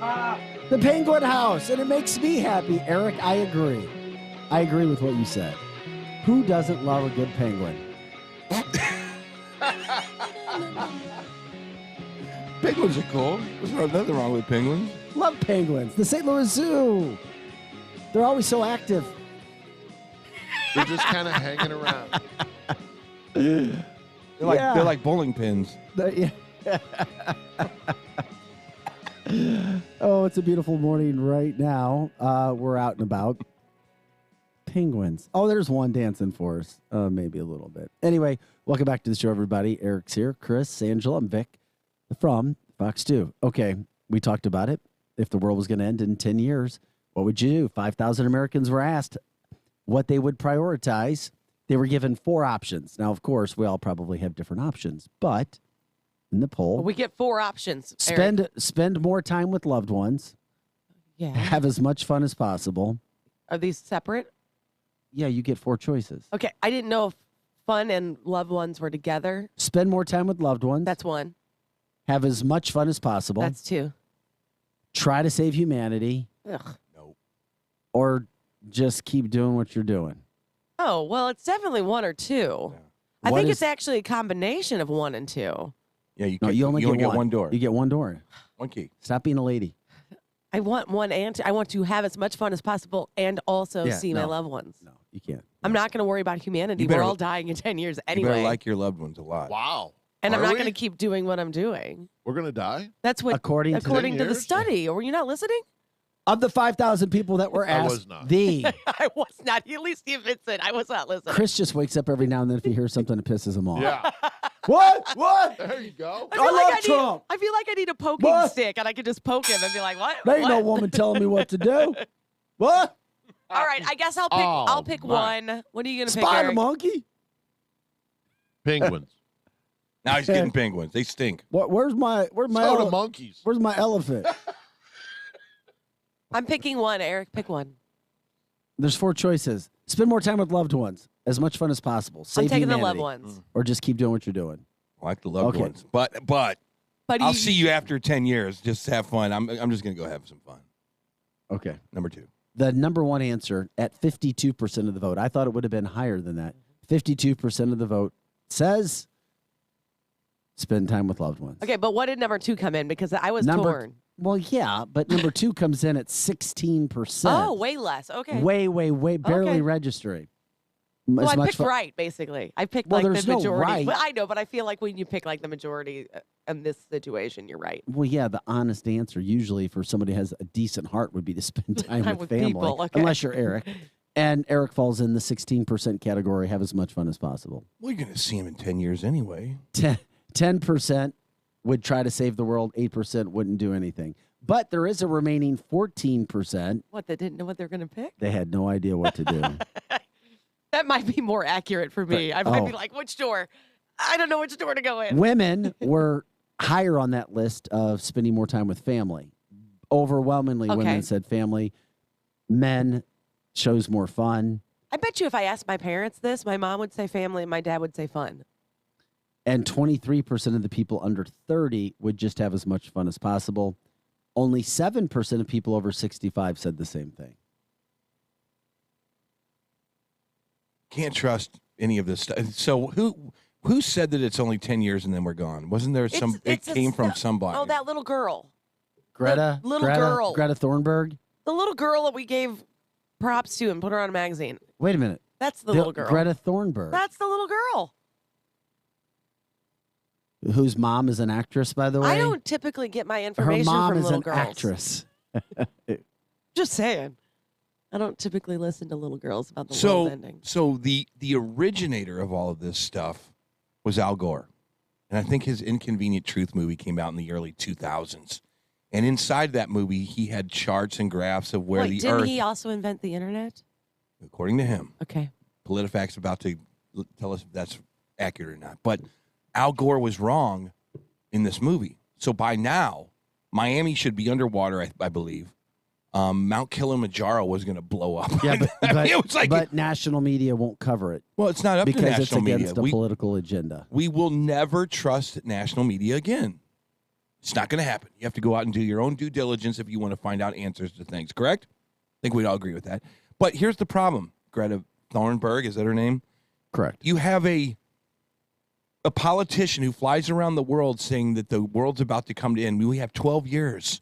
The Penguin House, and it makes me happy. Eric, I agree. I agree with what you said. Who doesn't love a good penguin? Penguins are cool. There's nothing wrong with penguins. Love penguins. The St. Louis Zoo. They're always so active. They're just kind of hanging around. They're like bowling pins. Oh, it's a beautiful morning right now. We're out and about. penguins. Oh, there's one dancing for us. Maybe a little bit. Anyway, welcome back to the show, everybody. Eric's here. Chris, Angela, and Vic from Fox 2. Okay, we talked about it. If the world was going to end in 10 years, what would you do? 5,000 Americans were asked what they would prioritize. They were given 4 options. Now, of course, we all probably have different options, but in the poll, we get 4 options. Eric. Spend more time with loved ones. Yeah. Have as much fun as possible. Are these separate? Yeah, you get 4 choices. Okay, I didn't know if fun and loved ones were together. Spend more time with loved ones. That's 1. Have as much fun as possible. That's 2. Try to save humanity. Ugh. Or just keep doing what you're doing. Oh, well, it's definitely 1 or 2. Yeah. I think it's actually a combination of 1 and 2. Yeah, you only get one door. You get one door. One key. Stop being a lady. I want 1 and 2. I want to have as much fun as possible and also see my loved ones. No, you can't. I'm not going to worry about humanity. We're all dying in 10 years anyway. You better like your loved ones a lot. Wow. And I'm not going to keep doing what I'm doing. We're going to die? That's what according to the study. Or were you not listening? Of the 5,000 people that were asked, I was not. I was not. At least he admits it. I was not listening. Chris just wakes up every now and then if he hears something that pisses him off. Yeah. What? There you go. I love Trump. I feel like I need a poking stick, and I could just poke him and be like, "What? There ain't no woman telling me what to do." What? All right, I guess I'll pick one. What are you gonna pick? Spider Eric? monkey. Penguins. Now he's getting penguins. They stink. Where's my So do monkeys. Where's my elephant? I'm picking 1. Eric, pick 1. There's 4 choices. Spend more time with loved ones. As much fun as possible. Save I'm taking humanity. the loved ones. Or just keep doing what you're doing. I like the loved ones. But I'll see you after 10 years. Just have fun. I'm just going to go have some fun. Okay. Number 2. The number 1 answer at 52% of the vote. I thought it would have been higher than that. 52% of the vote says spend time with loved ones. Okay, but what did number 2 come in? Because I was torn. Well, yeah, but number 2 comes in at 16%. Oh, way less. Okay. Way, barely registering. Well, I picked right, basically. I picked like the there's majority. no right. Well, I know, but I feel like when you pick like the majority in this situation, you're right. Well, yeah, the honest answer usually for somebody who has a decent heart would be to spend time with family. People, okay. Unless you're Eric. And Eric falls in the 16% category, have as much fun as possible. Well, you're going to see him in 10 years anyway. 10% would try to save the world. 8% wouldn't do anything. But there is a remaining 14%. What, they didn't know what they were going to pick? They had no idea what to do. That might be more accurate for me. I might be like, which door? I don't know which door to go in. Women were higher on that list of spending more time with family. Overwhelmingly, women said family. Men chose more fun. I bet you if I asked my parents this, my mom would say family and my dad would say fun. And 23% of the people under 30 would just have as much fun as possible. Only 7% of people over 65 said the same thing. Can't trust any of this stuff. So who said that it's only 10 years and then we're gone? Wasn't there some? It came from somebody. Oh, that little girl. Greta Thunberg. The little girl that we gave props to and put her on a magazine. Wait a minute. That's the little girl. Greta Thunberg. That's the little girl. Whose mom is an actress, by the way. I don't typically get my information from little girls. Her mom is an actress. Just saying. I don't typically listen to little girls about the world ending. So the originator of all of this stuff was Al Gore. And I think his Inconvenient Truth movie came out in the early 2000s. And inside that movie, he had charts and graphs of where the didn't Earth... he also invent the internet? According to him. Okay. PolitiFact's about to tell us if that's accurate or not. But Al Gore was wrong in this movie. So by now, Miami should be underwater, I believe. Mount Kilimanjaro was going to blow up. Yeah, but, it was like, but national media won't cover it. Well, it's not up to because national it's against media. a political agenda. We will never trust national media again. It's not going to happen. You have to go out and do your own due diligence if you want to find out answers to things, correct? I think we'd all agree with that. But here's the problem. Greta Thunberg, is that her name? Correct. You have a politician who flies around the world saying that the world's about to come to end. We have 12 years.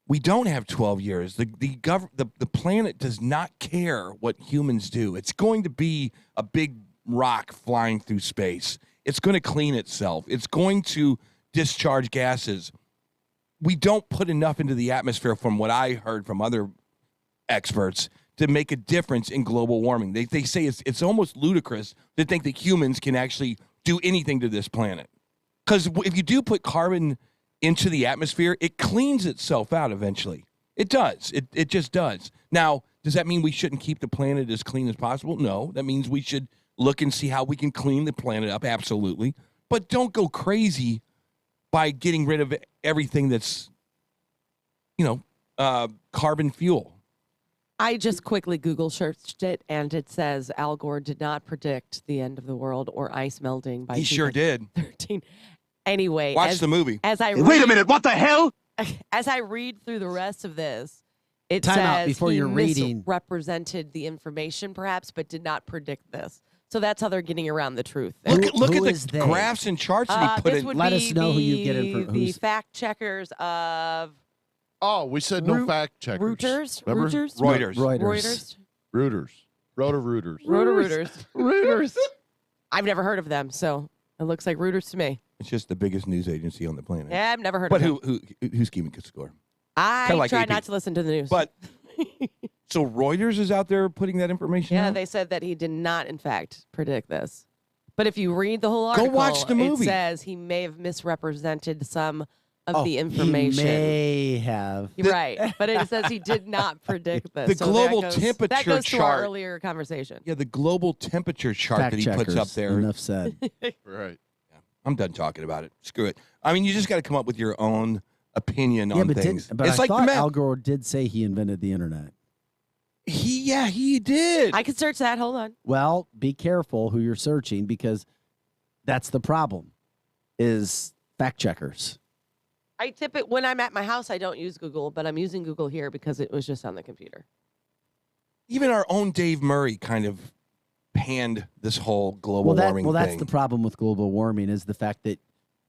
We don't have 12 years. The planet does not care what humans do. It's going to be a big rock flying through space. It's going to clean itself. It's going to discharge gases. We don't put enough into the atmosphere, from what I heard from other experts, to make a difference in global warming. They say it's almost ludicrous to think that humans can actually do anything to this planet. Because if you do put carbon into the atmosphere, it cleans itself out eventually. It does. It just does. Now, does that mean we shouldn't keep the planet as clean as possible? No. That means we should look and see how we can clean the planet up, absolutely. But don't go crazy by getting rid of everything that's, carbon fuel. I just quickly Google searched it, and it says Al Gore did not predict the end of the world or ice melting by He sure did. 2013. Anyway, Watch the movie. Wait a minute, what the hell? As I read through the rest of this, it Time out says before he you're reading. misrepresented the information, perhaps, but did not predict this. So that's how they're getting around the truth. Look Who at is the they? graphs and charts that he put This in. would Let be us know who you get in for- the who's- fact checkers of Oh, we said no fact checkers. Reuters. Remember? Reuters. Reuters. Roto-Rooters. Reuters. I've never heard of them, so it looks like Reuters to me. It's just the biggest news agency on the planet. Yeah, I've never heard But of them. who's keeping good score? I Kinda like try AP. not to listen to the news. But so Reuters is out there putting that information yeah, out? they said that he did not, in fact, predict this. But if you read the whole Go article, watch the movie. it says he may have misrepresented some of the He information. may have. You're right, but it says he did not predict this. The So global that temperature goes to our chart. earlier conversation. Yeah, the global temperature chart Fact that he puts up checkers. there. Enough said. Right. I'm done talking about it. Screw it. I mean, you just got to come up with your own opinion Yeah, on but, things. but It's I like the thought map. Al Gore did say he invented the internet. He did. I can search that. Hold on. Well, be careful who you're searching because that's the problem is fact checkers. I tip it when I'm at my house. I don't use Google, but I'm using Google here because it was just on the computer. Even our own Dave Murray kind of panned this whole global warming that's thing. the problem with global warming is the fact that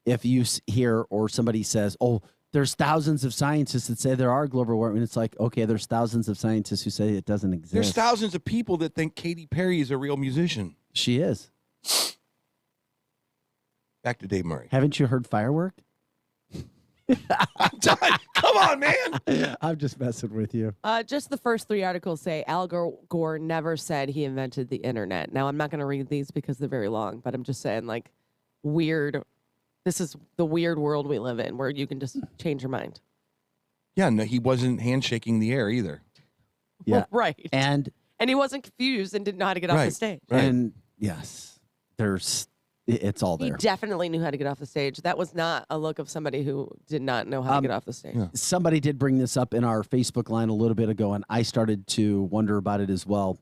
if you hear or somebody says, oh, there's thousands of scientists that say there are global warming. It's like, okay, there's thousands of scientists who say it doesn't exist. There's thousands of people that think Katy Perry is a real musician. She is. Back to Dave Murray. Haven't you heard Firework? I'm done. Come on, man. I'm just messing with you. Just the first three articles say Al Gore never said he invented the internet. Now, I'm not going to read these because they're very long, but I'm just saying, like, weird. This is the weird world we live in where you can just change your mind. Yeah, no, he wasn't handshaking the air either. Yeah. Well, right. And he wasn't confused and didn't know how to get off the stage. And yes, it's all He there. definitely knew how to get off the stage. That was not a look of somebody who did not know how to get off the stage. Somebody did bring this up in our Facebook line a little bit ago, and I started to wonder about it as well.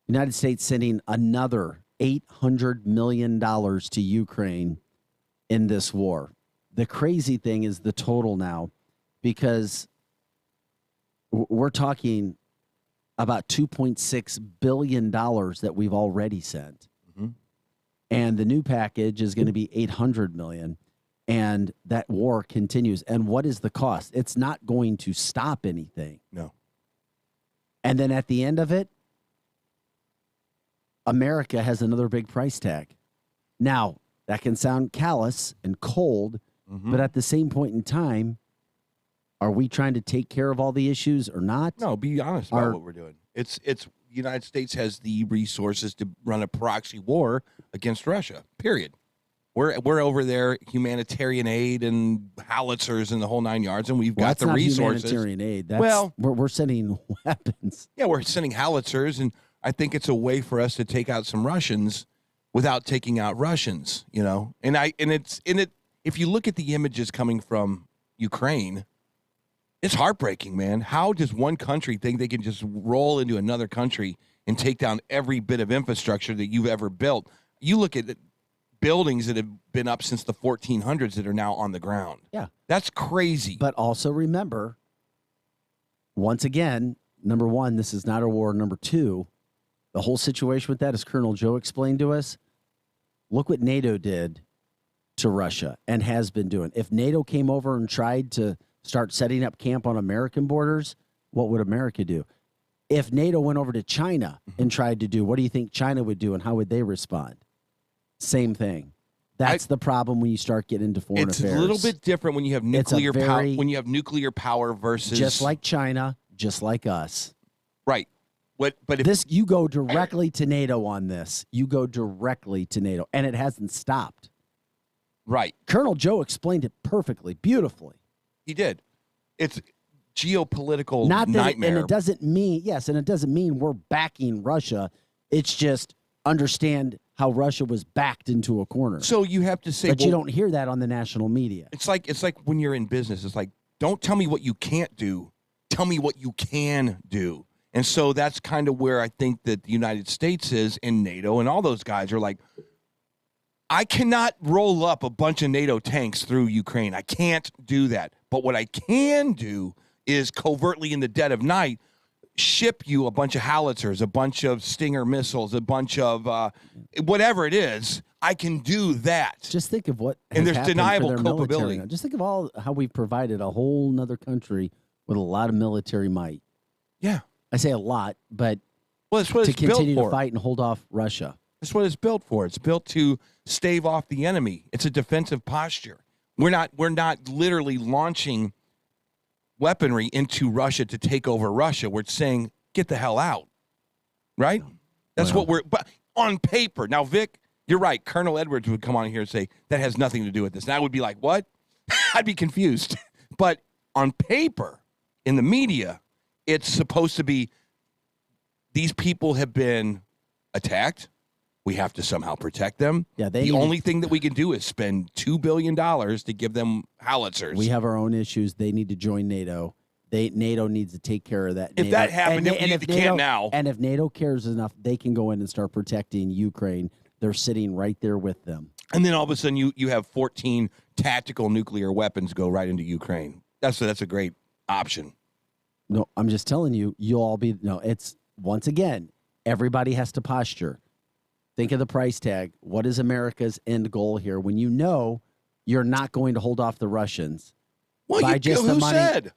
United States sending another $800 million to Ukraine in this war. The crazy thing is the total now, because we're talking about $2.6 billion that we've already sent. And the new package is going to be $800 million. And that war continues. And what is the cost? It's not going to stop anything. No. And then at the end of it, America has another big price tag. Now, that can sound callous and cold, but at the same point in time, are we trying to take care of all the issues or not? No, be honest about what we're doing. It's the United States has the resources to run a proxy war against Russia. Period. We're over there, humanitarian aid and howitzers and the whole 9 yards, and we've got That's the not resources. Humanitarian aid. That's, we're sending weapons. Yeah, we're sending howitzers, and I think it's a way for us to take out some Russians without taking out Russians. You know, if you look at the images coming from Ukraine, it's heartbreaking, man. How does one country think they can just roll into another country and take down every bit of infrastructure that you've ever built? You look at buildings that have been up since the 1400s that are now on the ground. Yeah. That's crazy. But also remember, once again, number one, this is not a war. Number two, the whole situation with that, as Colonel Joe explained to us, look what NATO did to Russia and has been doing. If NATO came over and tried to start setting up camp on American borders, what would America do? If NATO went over to China and tried to do, what do you think China would do and how would they respond? Same thing. That's the problem when you start getting into foreign affairs. It's a little bit different when you have nuclear power. When you have nuclear power versus just like China, just like us. Right. But if this, you go directly to NATO on this. You go directly to NATO, and it hasn't stopped. Right. Colonel Joe explained it perfectly, beautifully. He did. It's geopolitical Not that, nightmare. and it doesn't mean we're backing Russia. It's just understand how Russia was backed into a corner. So you have to say, but you don't hear that on the national media. It's like when you're in business. It's like, don't tell me what you can't do. Tell me what you can do. And so that's kind of where I think that the United States is, and NATO and all those guys are like, I cannot roll up a bunch of NATO tanks through Ukraine. I can't do that. But what I can do is covertly in the dead of night ship you a bunch of howitzers, a bunch of Stinger missiles, a bunch of whatever it is. I can do that. Just think of what and there's deniable culpability. culpability. Just think of how we've provided a whole nother country with a lot of military might. Yeah. I say a lot, but that's what to it's built continue to for. fight and hold off Russia. That's what it's built for. It's built to stave off the enemy. It's a defensive posture. We're not literally launching weaponry into Russia to take over Russia. We're saying, get the hell out. Right? That's what we're but on paper. Now, Vic, you're right. Colonel Edwards would come on here and say, that has nothing to do with this. And I would be like, what? I'd be confused. But on paper, in the media, it's supposed to be these people have been attacked. We have to somehow protect them. Yeah, the only thing that we can do is spend $2 billion to give them howitzers. We have our own issues. They need to join NATO. NATO needs to take care of that. If that happened, they can't now. And if NATO cares enough, they can go in and start protecting Ukraine. They're sitting right there with them. And then all of a sudden, you have 14 tactical nuclear weapons go right into Ukraine. That's a great option. No, I'm just telling you, you'll all be. No, it's once again, everybody has to posture. Think of the price tag. What is America's end goal here? When you know you're not going to hold off the Russians by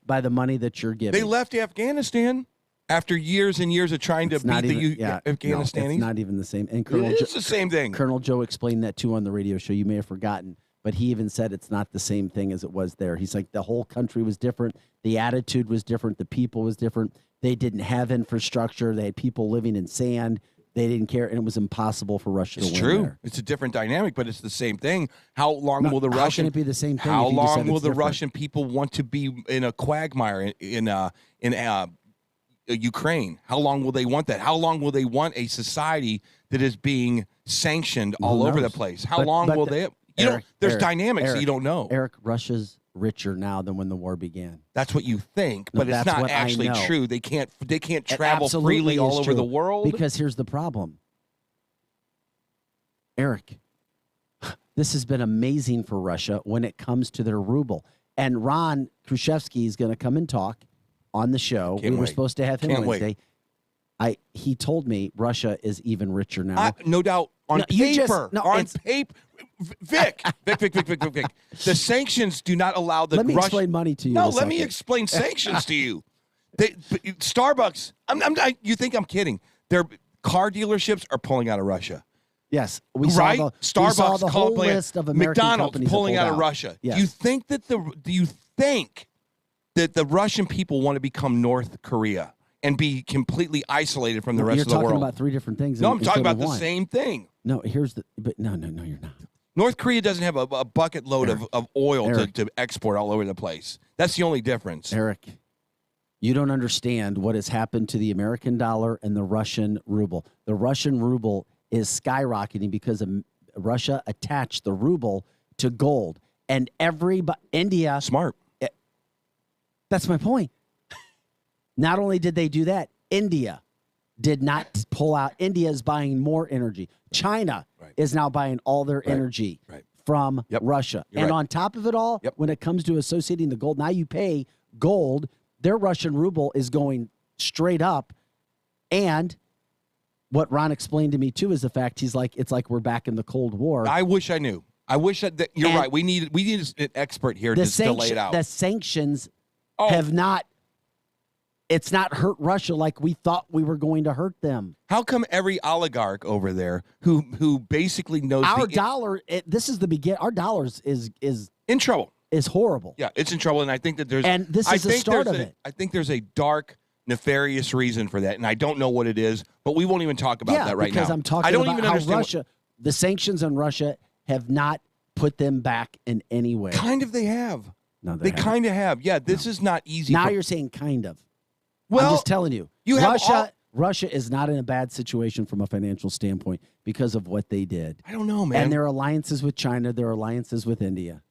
by the money that you're giving. They left Afghanistan after years and years of trying to beat Afghanistan. No, it's not even the same. And It's the same thing. Colonel Joe explained that too on the radio show. You may have forgotten, but he even said it's not the same thing as it was there. He's like, the whole country was different. The attitude was different. The people was different. They didn't have infrastructure. They had people living in sand. They didn't care, and it was impossible for Russia to win. It's true. There. It's a different dynamic, but it's the same thing. How long will the How Russian? can it be the same thing? How if you just long said will it's the different? Russian people want to be in a quagmire in Ukraine? How long will they want that? How long will they want a society that is being sanctioned all over the place? How long will they? There's dynamics that you don't know. Eric, Russia's richer now than when the war began. That's what you think, No, but it's that's not what I actually know. true. They can't It travel absolutely freely is all over true. the world. Because here's the problem. Eric, this has been amazing for Russia when it comes to their ruble. And Ron Khrushchevsky is going to come and talk on the show. Can't we were wait. supposed to have him Can't wait. Wednesday. He told me Russia is even richer now. No doubt. On No, you just- paper. no, on it's- paper. Vic. The sanctions do not allow the Let me Russian. explain money to you. No, in a let me second. explain sanctions to you. Starbucks. You think I'm kidding? Their car dealerships are pulling out of Russia. Yes, we right? saw Starbucks, we saw the whole Coldplay, list of American McDonald's companies that pulling pulled out of Russia. Yes. Do you think that the Russian people want to become North Korea and be completely isolated from the rest You're of the world? talking about three different things. No, I'm talking instead about of the one. same thing. No, no, you're not. North Korea doesn't have a bucket load of oil Eric. to export all over the place. That's the only difference. Eric, you don't understand what has happened to the American dollar and the Russian ruble. The Russian ruble is skyrocketing because Russia attached the ruble to gold. And India. Smart. That's my point. Not only did they do that, India did not pull out. India is buying more energy. China is now buying all their energy from Russia. You're and right. on top of it all, when it comes to associating the gold, now you pay gold. Their Russian ruble is going straight up. And what Ron explained to me, too, is the fact it's like we're back in the Cold War. I wish I knew. I wish that you're right. We need an expert here to lay it out. The sanctions have not. It's not hurt Russia like we thought we were going to hurt them. How come every oligarch over there who basically knows Our dollar? This is the begin. Our dollars is in trouble. Is horrible. Yeah, it's in trouble, and I think that there's and this is the start of it. I think there's a dark nefarious reason for that, and I don't know what it is, but we won't even talk about that right now. Because I'm talking I don't about even how understand Russia, the sanctions on Russia have not put them back in any way. Kind of they have. No, they kind of have. Yeah, this is not easy. Now you're saying kind of. Well, I'm just telling you. Russia Russia is not in a bad situation from a financial standpoint because of what they did. I don't know, man. And their alliances with China, their alliances with India.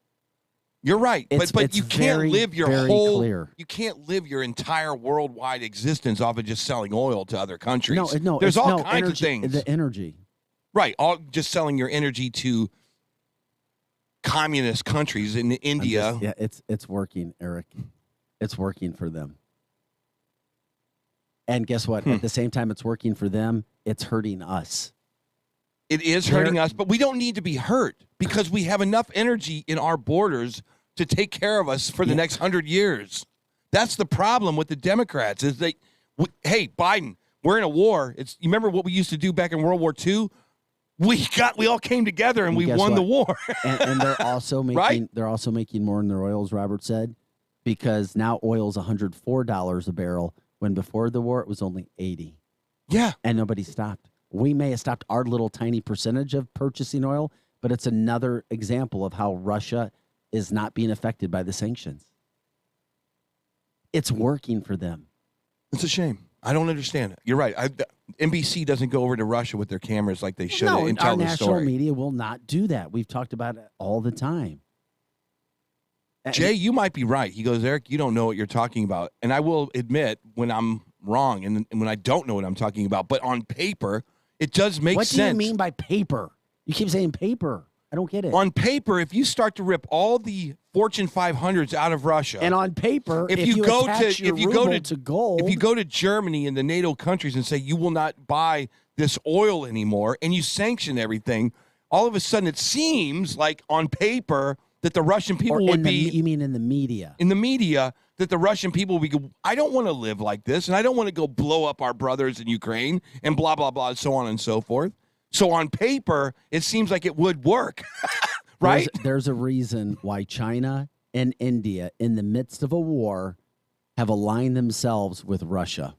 You're right, but you can't live your whole clear. You can't live your entire worldwide existence off of just selling oil to other countries. No, there's all kinds energy, of things. The energy, right? All just selling your energy to communist countries in India. It's working, Eric. It's working for them. And guess what? At the same time, it's working for them. It's hurting us. It is hurting us, but we don't need to be hurt because we have enough energy in our borders to take care of us for the next 100 years. That's the problem with the Democrats is hey, Biden, we're in a war. You remember what we used to do back in World War II? We all came together and we won the war. and they're also making they're also making more in their oils, Robert said, because now oil's $104 a barrel when before the war it was only 80. Yeah. And nobody stopped. We may have stopped our little tiny percentage of purchasing oil, but it's another example of how Russia is not being affected by the sanctions. It's working for them. It's a shame. I don't understand it. You're right. NBC doesn't go over to Russia with their cameras like they should and tell our the national story. media will not do that. We've talked about it all the time. Jay, you might be right. He goes, Eric, you don't know what you're talking about. And I will admit when I'm wrong and when I don't know what I'm talking about. But on paper, it does make sense. What do you mean by paper? You keep saying paper. I don't get it. On paper, if you start to rip all the Fortune 500s out of Russia, and on paper, if you go to gold, if you go to Germany and the NATO countries and say you will not buy this oil anymore, and you sanction everything, all of a sudden it seems like on paper that the Russian people would be. You mean in the media? In the media, that the Russian people would be. I don't want to live like this, and I don't want to go blow up our brothers in Ukraine and blah blah blah, so on and so forth. So on paper, it seems like it would work, right? There's a reason why China and India, in the midst of a war, have aligned themselves with Russia.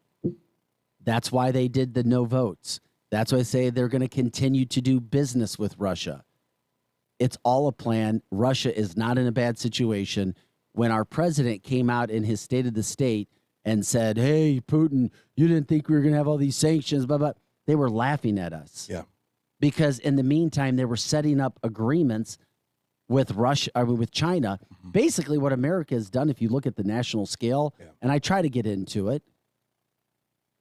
That's why they did the no votes. That's why I say they're going to continue to do business with Russia. It's all a plan. Russia is not in a bad situation. When our president came out in his State of the State and said, hey, Putin, you didn't think we were going to have all these sanctions, blah, blah, they were laughing at us. Yeah. Because in the meantime, they were setting up agreements with with China. Mm-hmm. Basically, what America has done, if you look at the national scale, and I try to get into it,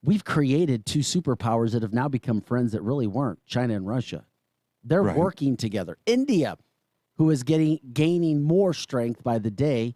we've created two superpowers that have now become friends that really weren't, China and Russia. They're working together. India, who is gaining more strength by the day,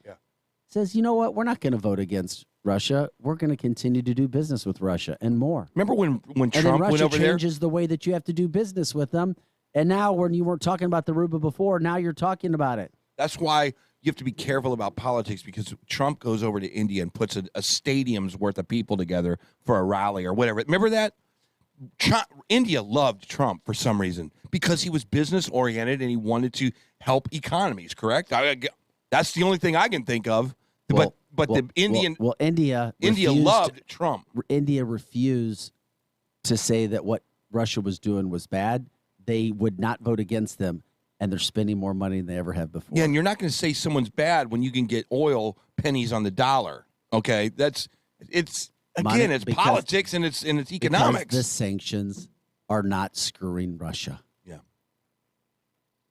says, you know what, we're not going to vote against Russia. We're going to continue to do business with Russia and more. Remember when Trump and then Russia went over there? changes the way that you have to do business with them. And now when you weren't talking about the ruble before, now you're talking about it. That's why you have to be careful about politics because Trump goes over to India and puts a stadium's worth of people together for a rally or whatever. Remember that? India loved Trump for some reason because he was business oriented and he wanted to help economies, correct? That's the only thing I can think of. India loved Trump. India refused to say that what Russia was doing was bad. They would not vote against them, and they're spending more money than they ever have before. Yeah, and you're not going to say someone's bad when you can get oil pennies on the dollar. Okay, it's politics and it's economics. Because the sanctions are not screwing Russia. Yeah,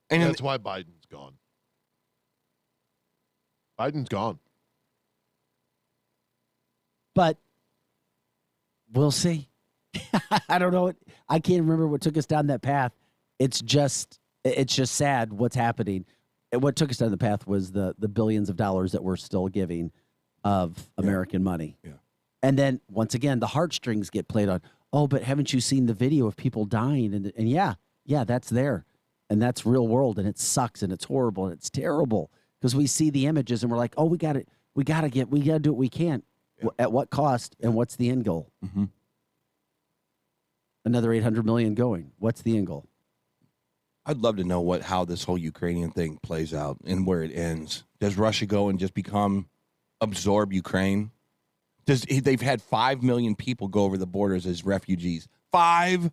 and that's why Biden's gone. Biden's gone. But we'll see. I don't know. I can't remember what took us down that path. It's just sad what's happening. And what took us down the path was the billions of dollars that we're still giving of American money. Yeah. And then once again, the heartstrings get played on. Oh, but haven't you seen the video of people dying? And yeah, that's there. And that's real world. And it sucks and it's horrible and it's terrible because we see the images and we're like, oh, we got to do what we can. Yeah. At what cost and what's the end goal? Mm-hmm. Another $800 million going. What's the end goal? I'd love to know how this whole Ukrainian thing plays out and where it ends. Does Russia go and just absorb Ukraine? They've had 5 million people go over the borders as refugees. 5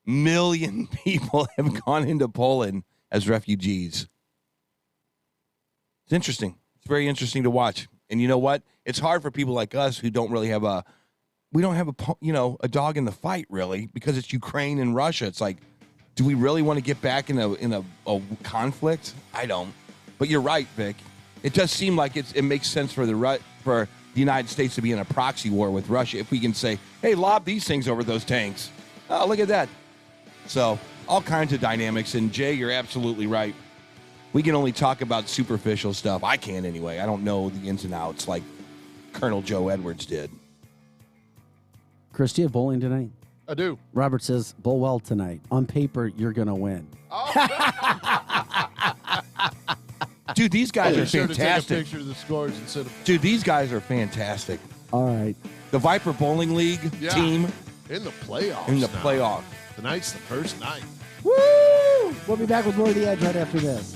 million people have gone into Poland as refugees. It's interesting. It's very interesting to watch. And you know what? It's hard for people like us who don't really have a dog in the fight, really, because it's Ukraine and Russia. It's like, do we really want to get back in a conflict? I don't. But you're right, Vic. It does seem like it makes sense for the United States to be in a proxy war with Russia if we can say, hey, lob these things over those tanks. Oh, look at that. So all kinds of dynamics. And Jay, you're absolutely right. We can only talk about superficial stuff. I can anyway. I don't know the ins and outs like Colonel Joe Edwards did. Chris, do you have bowling tonight? I do. Robert says, bowl well tonight. On paper, you're going to win. Dude, these guys are sure fantastic. To take a picture of the scores instead of... Dude, these guys are fantastic. All right. The Viper Bowling League team. In the playoffs. Playoff. Tonight's the first night. Woo! We'll be back with more of The Edge right after this.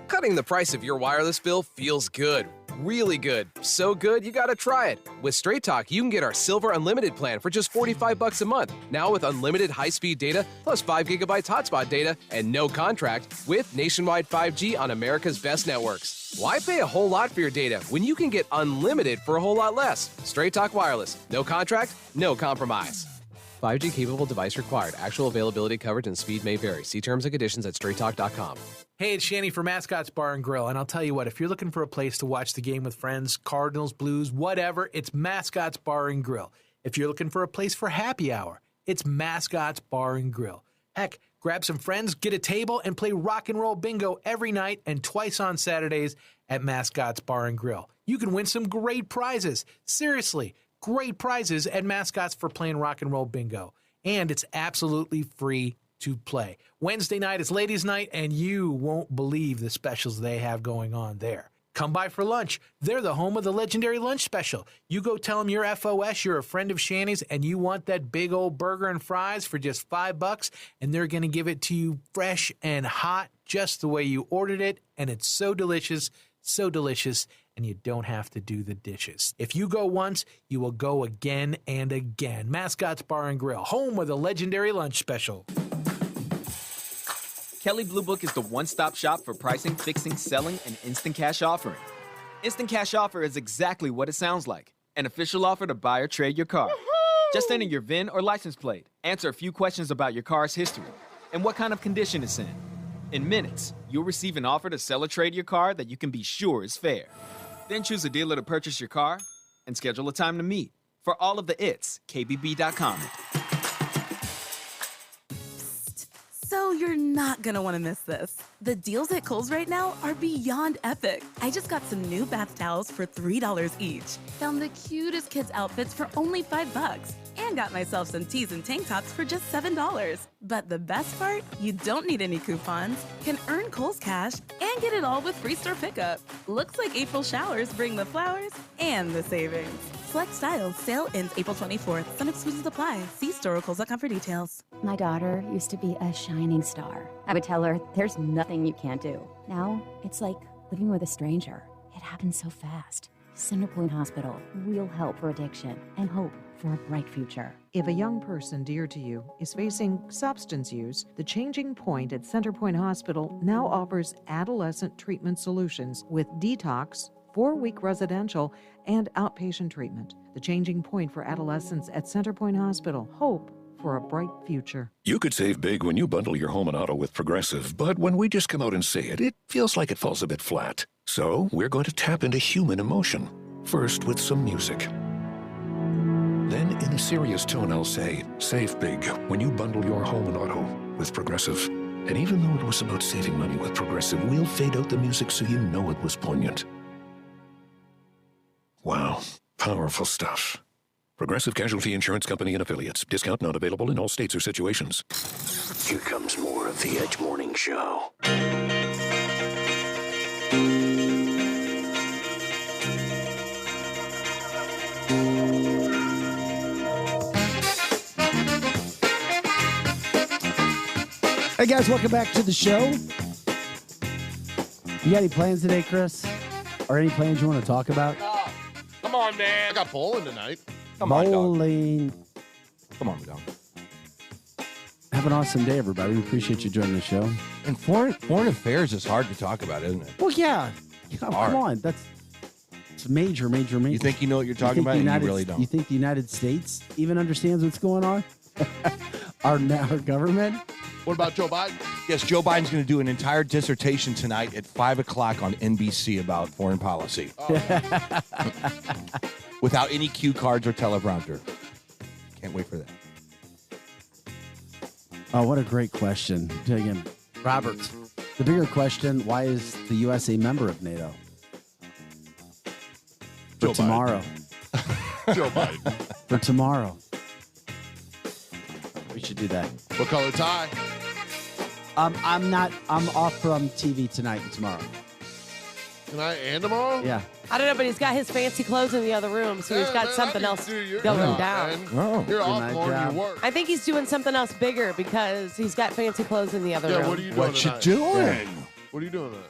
Cutting the price of your wireless bill feels good. Really good. So good, you gotta try it. With Straight Talk, you can get our Silver Unlimited plan for just $45 a month. Now with unlimited high-speed data, plus 5 gigabytes hotspot data, and no contract, with nationwide 5G on America's best networks. Why pay a whole lot for your data when you can get unlimited for a whole lot less? Straight Talk Wireless. No contract, no compromise. 5G capable device required. Actual availability, coverage, and speed may vary. See terms and conditions at straighttalk.com. Hey, it's Shanny for Mascots Bar and Grill, and I'll tell you what, if you're looking for a place to watch the game with friends, Cardinals, Blues, whatever, it's Mascots Bar and Grill. If you're looking for a place for happy hour, it's Mascots Bar and Grill. Heck, grab some friends, get a table, and play rock and roll bingo every night and twice on Saturdays at Mascots Bar and Grill. You can win some great prizes. Seriously, great prizes at Mascots for playing rock and roll bingo. And it's absolutely free to play. Wednesday night is ladies' night, and you won't believe the specials they have going on there. Come by for lunch. They're the home of the legendary lunch special. You go tell them you're FOS, you're a friend of Shanny's, and you want that big old burger and fries for just $5, and they're going to give it to you fresh and hot, just the way you ordered it, and it's so delicious, and you don't have to do the dishes. If you go once, you will go again and again. Mascots Bar and Grill, home of the legendary lunch special. Kelley Blue Book is the one-stop shop for pricing, fixing, selling, and instant cash offering. Instant cash offer is exactly what it sounds like. An official offer to buy or trade your car. Woo-hoo! Just enter your VIN or license plate, answer a few questions about your car's history, and what kind of condition it's in. In minutes, you'll receive an offer to sell or trade your car that you can be sure is fair. Then choose a dealer to purchase your car and schedule a time to meet. For all of the its, KBB.com. So you're not gonna want to miss this. The deals at Kohl's right now are beyond epic. I just got some new bath towels for $3 each. Found the cutest kids' outfits for only $5. And got myself some tees and tank tops for just $7. But the best part? You don't need any coupons. Can earn Kohl's cash and get it all with free store pickup. Looks like April showers bring the flowers and the savings. Select styles. Sale ends April 24th. Some exclusions apply. See store or Kohl's.com for details. My daughter used to be a shining star. I would tell her, there's nothing you can't do. Now, it's like living with a stranger. It happens so fast. Centerpoint Hospital. Real help for addiction and hope for a bright future. If a young person dear to you is facing substance use, the Changing Point at Centerpoint Hospital now offers adolescent treatment solutions with detox, 4-week residential, and outpatient treatment. The Changing Point for Adolescents at Centerpoint Hospital. Hope for a bright future. You could save big when you bundle your home and auto with Progressive, but when we just come out and say it, it feels like it falls a bit flat. So we're going to tap into human emotion. First with some music. Then in a serious tone, I'll say, save big when you bundle your home and auto with Progressive. And even though it was about saving money with Progressive, we'll fade out the music so you know it was poignant. Wow, powerful stuff. Progressive Casualty Insurance Company and Affiliates. Discount not available in all states or situations. Here comes more of the Edge Morning Show. Hey guys, welcome back to the show. You got any plans today, Chris? Or any plans you want to talk about? Oh, come on, man. I got bowling tonight. Bowling. Come on, dog. Have an awesome day, everybody. We appreciate you joining the show. And foreign affairs is hard to talk about, isn't it? Well, yeah. Come on. It's major. You think you know what you're talking about, and you really don't. You think the United States even understands what's going on? Our government? What about Joe Biden? Yes, Joe Biden's going to do an entire dissertation tonight at 5 o'clock on NBC about foreign policy. Oh. Without any cue cards or teleprompter. Can't wait for that. Oh, what a great question. Again, Robert, the bigger question, why is the U.S. a member of NATO? For Joe tomorrow. Joe Biden. For tomorrow. We should do that. What color tie? I'm off from TV tonight and tomorrow. Tonight and tomorrow? Yeah. I don't know, but he's got his fancy clothes in the other room, so he's got something else going down. Oh, you're off more than you work. I think he's doing something else bigger because he's got fancy clothes in the other room. Yeah, what are you doing What you tonight? doing? Yeah. What are you doing tonight?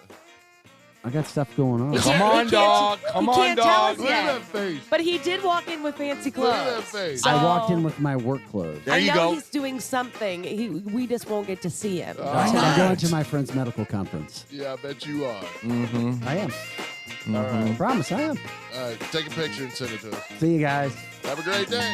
I got stuff going on. Come on, dog. Come on, can't tell dog. us Look at yet. that face. But he did walk in with fancy Look at that clothes. face. I walked in with my work clothes. There you I know go. he's doing something. We just won't get to see him. I'm going to my friend's medical conference. Yeah, I bet you are. Mm-hmm. I am. All right. I promise I am. All right, take a picture and send it to us. See you guys. Have a great day.